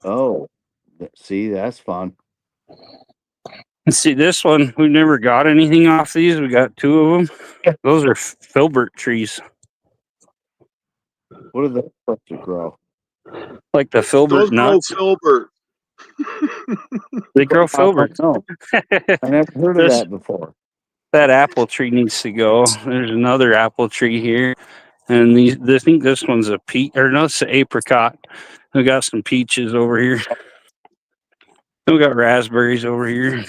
Oh, see, that's fun. See, this one, we never got anything off these. We got two of them. Those are filbert trees. What are they supposed to grow? Like the filbert Those grow nuts. filbert. They grow I filbert. don't know. I never heard of that before. That apple tree needs to go. There's another apple tree here. And I think this one's a peach, or no, it's an apricot. We got some peaches over here. We got raspberries over here.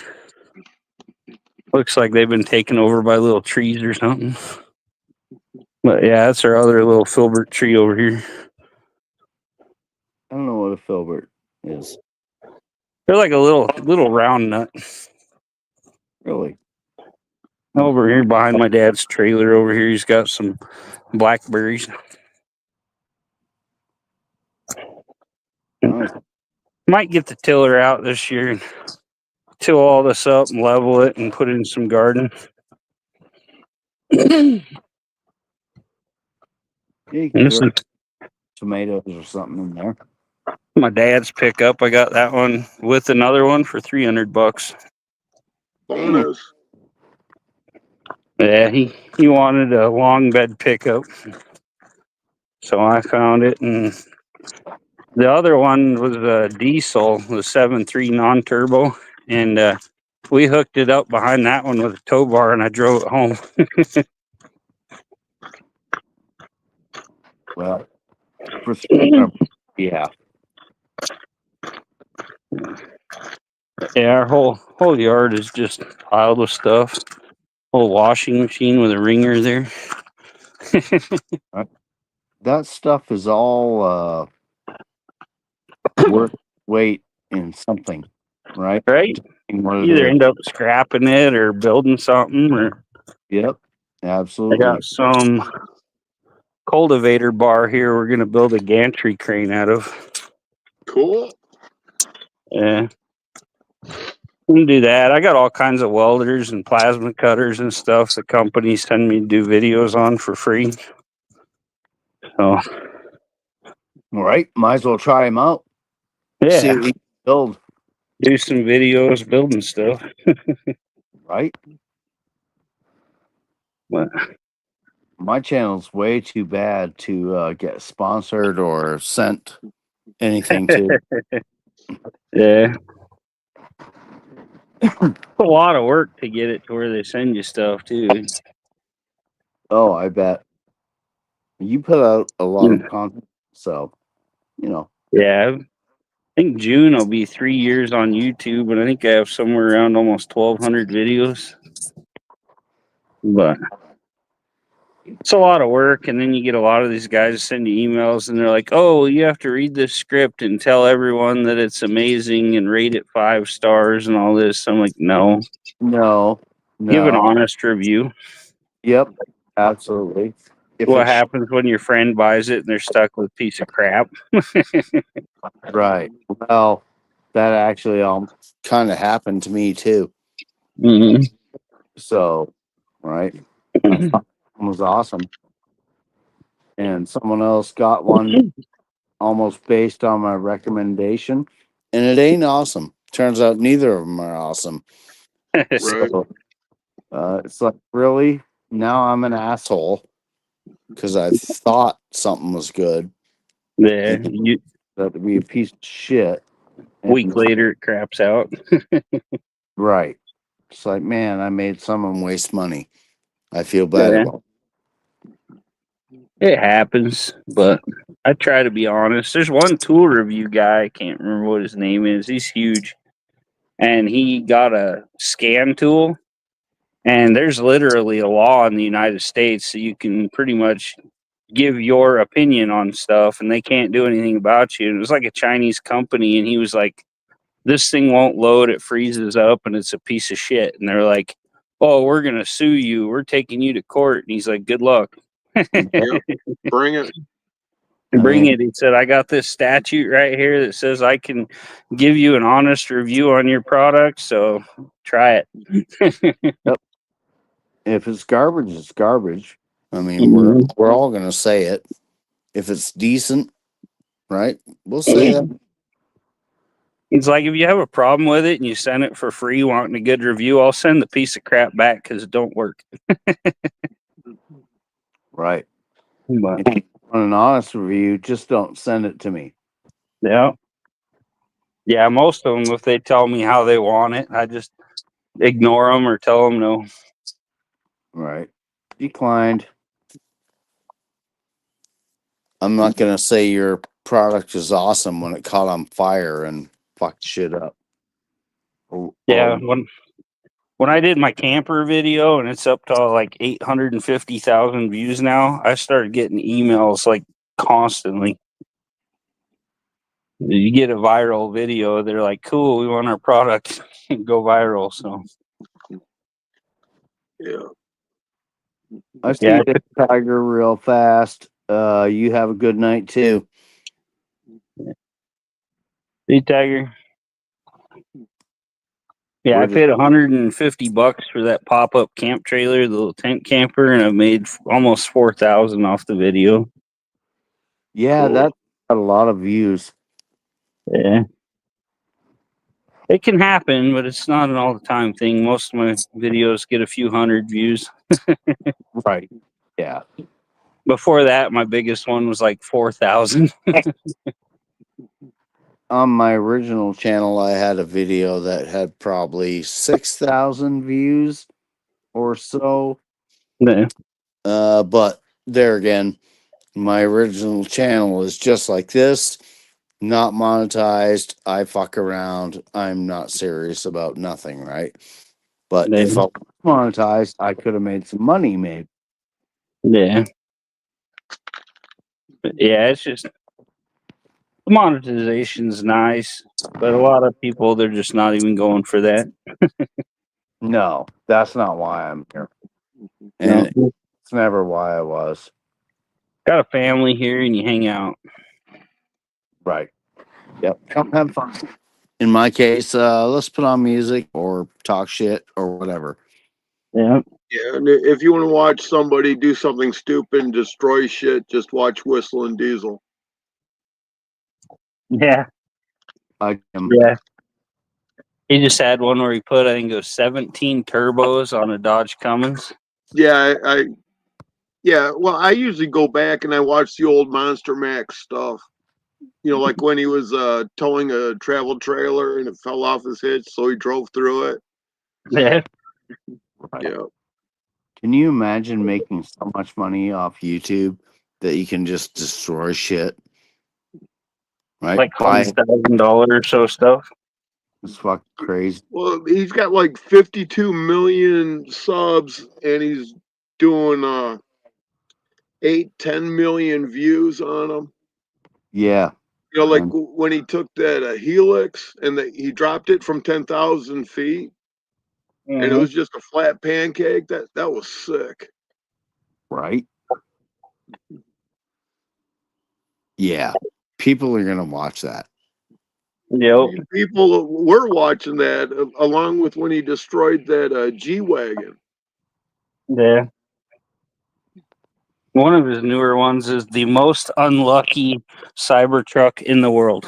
Looks like they've been taken over by little trees or something. But yeah, that's our other little filbert tree over here. I don't know what a filbert is. They're like a little round nut. Really? Over here behind my dad's trailer over here, he's got some blackberries. Nice. Might get the tiller out this year and till all this up and level it and put in some garden. Yeah, you can This grow is tomatoes or something in there. my dad's pickup. I got that one with another one for $300. Bonus. Yeah, he wanted a long bed pickup, so I found it. And the other one was a diesel, the 7.3 non-turbo, and we hooked it up behind that one with a tow bar, and I drove it home. Well, for $300, yeah. Yeah, our whole yard is just piled with stuff. Whole washing machine with a wringer there. That stuff is all worth weight in something, right? Right? Depending what it Either is. end up scrapping it or building something. Or Yep, I absolutely. got some cultivator bar here. We're gonna build a gantry crane out of. Cool. Yeah. We can do that. I got all kinds of welders and plasma cutters and stuff that companies send me to do videos on for free. So All right, might as well try them out. See yeah, what you can build, do some videos building stuff. right? But My channel's way too bad to get sponsored or sent anything to. yeah. It's a lot of work to get it to where they send you stuff too. Oh, I bet. You put out a lot of content, so, you know. Yeah, I think June will be 3 years on YouTube, and I think I have somewhere around almost 1,200 videos. But it's a lot of work, and then you get a lot of these guys send you emails, and they're like, "Oh, you have to read this script and tell everyone that it's amazing and rate it 5 stars and all this." I'm like, "No, No, give an no. honest review." Yep, absolutely. If What it's happens when your friend buys it and they're stuck with a piece of crap? right. Well, that actually kind of happened to me too. Mm-hmm. So, right. I thought it was awesome. And someone else got one almost based on my recommendation. And it ain't awesome. Turns out neither of them are awesome. Right. So, it's like, really? Now I'm an asshole because I thought something was good. Yeah, That would be a piece of shit. Week later, it craps out. Right. It's like, man, I made someone waste money. I feel bad Yeah. about It happens, but I try to be honest. There's one tool review guy, I can't remember what his name is. He's huge. And he got a scan tool. And there's literally a law in the United States that you can pretty much give your opinion on stuff and they can't do anything about you. And it was like a Chinese company, and he was like, this thing won't load, it freezes up, and it's a piece of shit. And they're like, oh, we're going to sue you. We're taking you to court. And he's like, good luck. Yep. Bring it. Bring it. He said, I got this statute right here that says I can give you an honest review on your product. So try it. if it's garbage, it's garbage. I mean, Mhm. we're all gonna say it. If it's decent, right? We'll say that. It's like, if you have a problem with it and you send it for free wanting a good review, I'll send the piece of crap back because it don't work. Right. But, If you want an honest review, just don't send it to me. yeah. Yeah, most of them, if they tell me how they want it, I just ignore them or tell them no. Right. Declined. I'm not gonna say your product is awesome when it caught on fire and fucked shit up. Yeah, when I did my camper video and it's up to like 850,000 views now, I started getting emails like constantly. You get a viral video, they're like, cool, we want our product go viral. So Yeah. I see yeah, the tiger real fast. You have a good night too. see, Tiger. Yeah, We're I just- paid $150 for that pop-up camp trailer, the little tent camper, and I've made almost 4,000 off the video. Yeah, Cool. that got a lot of views. Yeah, it can happen, but it's not an all-the-time thing. Most of my videos get a few hundred views. Right. Yeah. Before that, my biggest one was like 4,000. On my original channel, I had a video that had probably 6,000 views or so. Yeah. But there again, my original channel is just like this, not monetized. I fuck around. I'm not serious about nothing, right? But if I was monetized, I could have made some money, maybe. Yeah. But yeah, it's just the monetization's nice, but a lot of people, they're just not even going for that. No, that's not why I'm here. No. And it's never why I was. Got a family here and you hang out. Right. Yep. Come have fun. In my case, let's put on music or talk shit or whatever. Yeah. Yeah. And if you want to watch somebody do something stupid and destroy shit, just watch Whistle and Diesel. Yeah. I am. Yeah. He just had one where he put, I think it was 17 turbos on a Dodge Cummins. Yeah. Yeah. Well, I usually go back and I watch the old Monster Max stuff. You know, like when he was towing a travel trailer and it fell off his hitch, so he drove through it. Yeah. Right. Yeah. Can you imagine making so much money off YouTube that you can just destroy shit? Right? Like $100,000 or so stuff. It's fucking crazy. Well, he's got like 52 million subs and he's doing 8-10 million views on them. Yeah. You know, like when he took that Helix and he dropped it from 10,000 feet and it was just a flat pancake. That was sick. Right. Yeah. People are gonna watch that. Yep. People were watching that along with when he destroyed that G-Wagon. Yeah. One of his newer ones is the most unlucky Cybertruck in the world.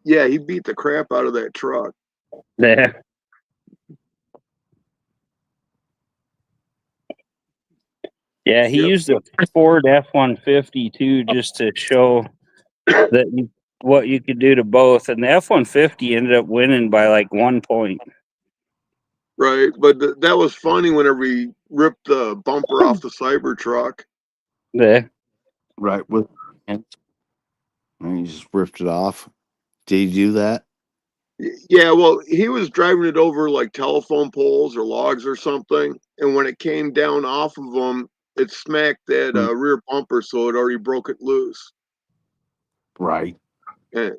Yeah, he beat the crap out of that truck. Yeah. Yeah, he Yep. used a Ford F-150 too, just to show that what you could do to both, and the F-150 ended up winning by like 1 point. Right, but that was funny whenever he ripped the bumper off the Cybertruck. Yeah. Right. With and he just ripped it off. Did he do that? Yeah, well, he was driving it over like telephone poles or logs or something, and when it came down off of them, it smacked that rear bumper, so it already broke it loose. Right. And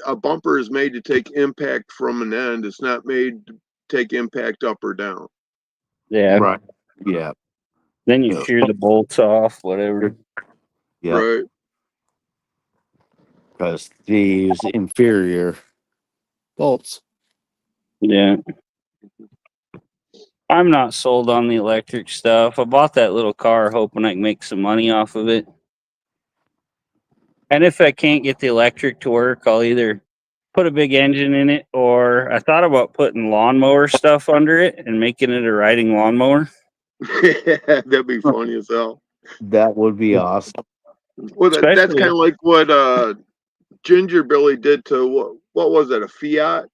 a bumper is made to take impact from an end. It's not made to take impact up or down. Yeah. Right. Yeah. Then you Yeah. shear the bolts off, whatever. Yeah. Right. Because these inferior bolts. Yeah. I'm not sold on the electric stuff. I bought that little car hoping I can make some money off of it. And if I can't get the electric to work, I'll either put a big engine in it, or I thought about putting lawnmower stuff under it and making it a riding lawnmower. That'd be funny as hell. That would be awesome. Well, that's Especially- kind of like what Ginger Billy did to what was that, a Fiat?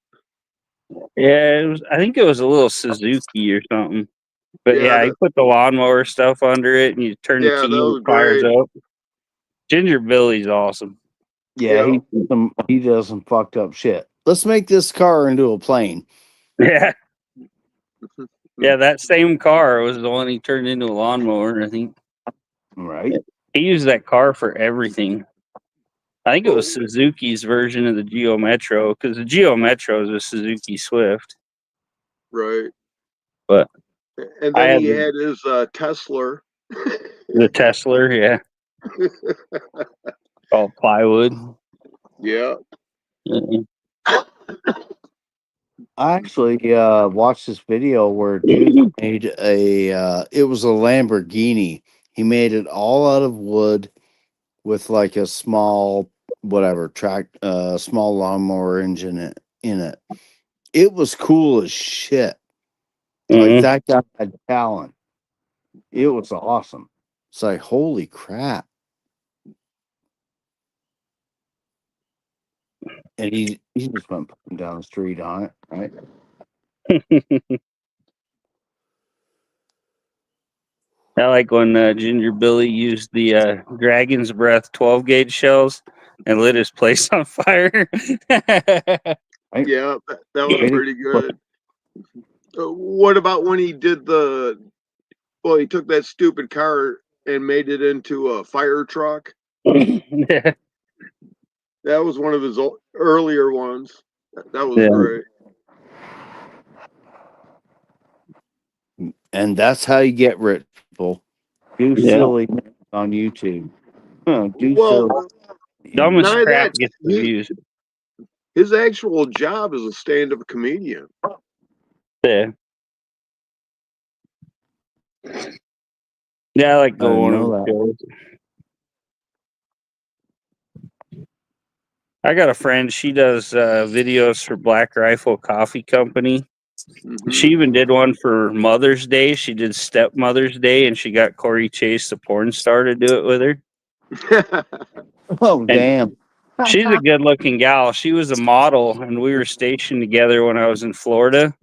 Yeah, I think it was a little Suzuki or something. But Yeah, yeah, you put the lawnmower stuff under it and you turn Yeah, the key that and was it fires great. up. Ginger Billy's awesome. Yeah, Yeah. he does some fucked up shit. Let's make this car into a plane. Yeah. Yeah, that same car was the one he turned into a lawnmower, I think. Right. He used that car for everything. I think it was Suzuki's version of the Geo Metro, because the Geo Metro is a Suzuki Swift. Right. But And I then had he the- had his Tesla. The Tesla, yeah. All plywood. Yeah. Mhm. I actually watched this video where a dude made it was a Lamborghini. He made it all out of wood with like a small small lawnmower engine in it. It was cool as shit. Like Mhm. that guy had talent. It was awesome. It's like holy crap. And he just went putting down the street on it, right? I like when Ginger Billy used the Dragon's Breath 12 gauge shells and lit his place on fire. Right? Yeah, that was Pretty pretty good. What about when he did he took that stupid car and made it into a fire truck? Yeah. That was one of his earlier ones. That was Yeah. great. And that's how you get rich, people. Do Yeah. silly on YouTube. Do Well, silly. Dumbest None of crap that- gets the views. his actual job is a stand-up comedian. Yeah. Yeah, I like I didn't going know on that. shows. I got a friend, she does videos for Black Rifle Coffee Company. Mhm. She even did one for Mother's Day. She did Stepmother's Day, and she got Corey Chase, the porn star, to do it with her. Oh, damn. She's a good looking gal. She was a model, and we were stationed together when I was in Florida.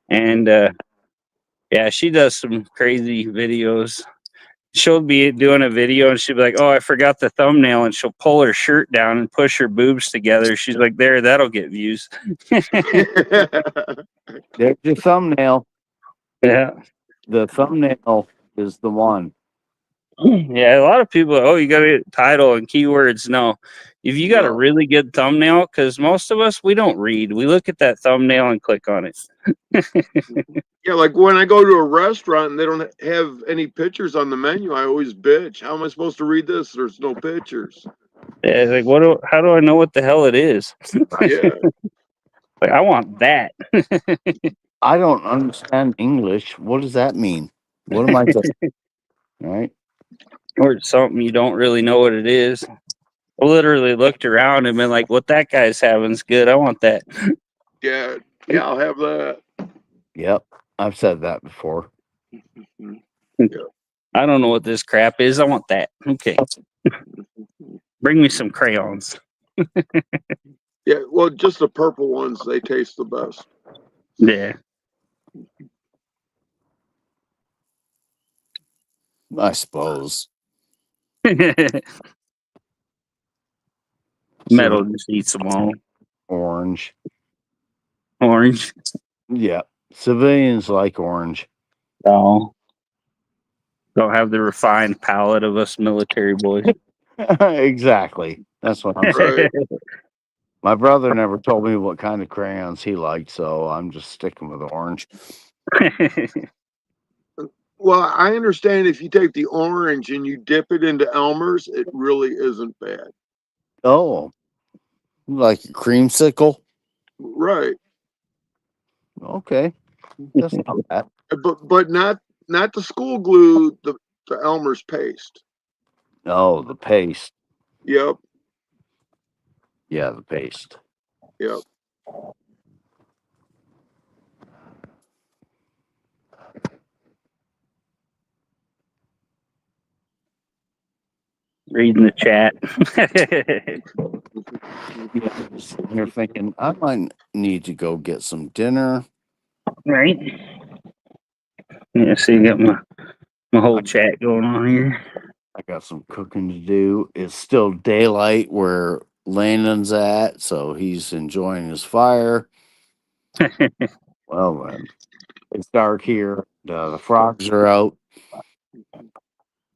And yeah, she does some crazy videos. She'll be doing a video and she'll be like, "Oh, I forgot the thumbnail," and she'll pull her shirt down and push her boobs together. She's like, "There, that'll get views." There's your thumbnail. Yeah. The thumbnail is the one. Yeah, a lot of people, oh, you got to get title and keywords. No, if you got a No. really good thumbnail, because most of us, we don't read. We look at that thumbnail and click on it. Yeah, like when I go to a restaurant and they don't have any pictures on the menu, I always bitch. How am I supposed to read this? There's no pictures. Yeah, it's like, how do I know what the hell it is? Yeah. Like, I want that. I don't understand English. What does that mean? What am I doing? Right? Or it's something you don't really know what it is. I literally looked around and been like, what that guy's having's good. I want that. Yeah. Yeah, I'll have that. Yep. I've said that before. I don't know what this crap is. I want that. Okay. Bring me some crayons. Yeah, well, just the purple ones, they taste the best. Yeah. I suppose. Metal just eats them all. Orange. Orange. Yeah. Civilians like orange. Oh. Don't have the refined palate of us military boys. Exactly. That's what I'm saying. Right. My brother never told me what kind of crayons he liked, so I'm just sticking with orange. Well, I understand if you take the orange and you dip it into Elmer's, it really isn't bad. Oh, like a creamsicle? Right. Okay. That's not bad. But not the school glue, the Elmer's paste. Oh, the paste. Yep. Yeah, the paste. Yep. Reading the chat. Yeah, I'm sitting here thinking I might need to go get some dinner. Right? Yeah, see, got my whole chat going on here. I got some cooking to do. It's still daylight where Landon's at, so he's enjoying his fire. Well, then, it's dark here. The frogs are out.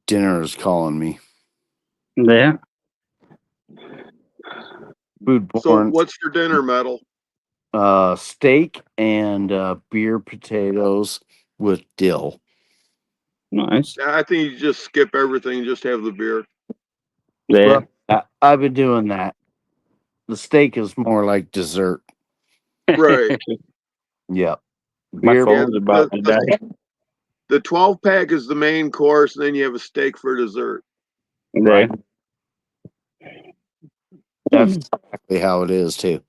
Dinner is calling me. Yeah. So Foodborne what's for dinner, Metal? steak and beer potatoes with dill. Nice. I think you just skip everything, just have the beer. Yeah. Well, I've been doing that. The steak is more like dessert. Right. Yep. My Beer. phone's about to die. The 12-pack is the main course, and then you have a steak for dessert. Yeah. That's exactly how it is too.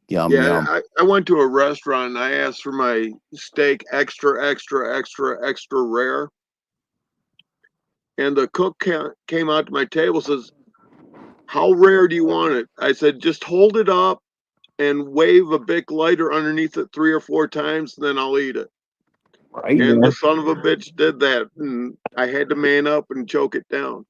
Yum Yeah, yum. I went to a restaurant and I asked for my steak extra, extra, extra, extra rare. And the cook came out to my table, says, "How rare do you want it?" I said, "Just hold it up and wave a big lighter underneath it 3 or 4 times, and then I'll eat it." Right? And the son of a bitch did that, and I had to man up and choke it down.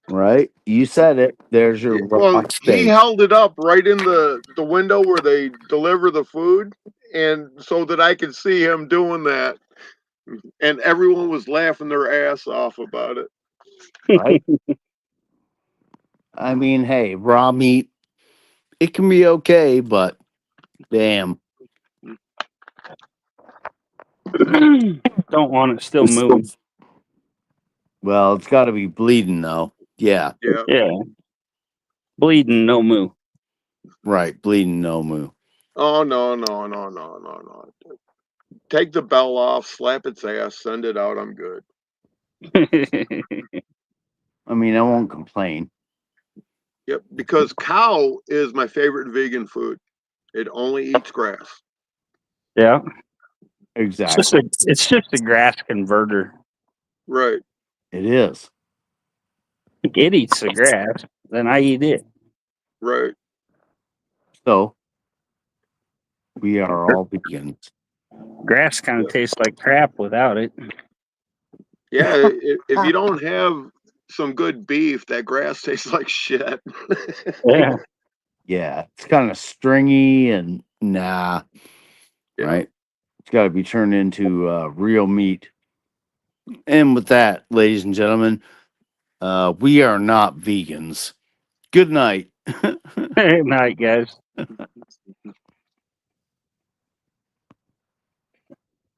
Right? You said it. There's your raw Well, he steak. held it up right in the window where they deliver the food, and so that I could see him doing that. And everyone was laughing their ass off about it. Right? I mean, hey, raw meat, it can be okay, but damn. Don't want it still moving. Well, it's got to be bleeding though. Yeah, Yeah. Yeah. Bleeding, no moo. right. Bleeding no moo. Oh no. Take the bell off, slap its ass, send it out. I'm good. I mean, I won't complain. Yep, because cow is my favorite vegan food. It only eats grass. Yeah. Exactly. It's just a grass converter. Right. It is. It eats the grass, then I eat it. Right. So we are all vegans. Grass kind of tastes like crap without it. Yeah. If you don't have some good beef, that grass tastes like shit. Yeah. Yeah, it's kind of stringy and nah. Yeah. Right? It's got to be turned into real meat. And with that, ladies and gentlemen, we are not vegans. Good night. Night, guys.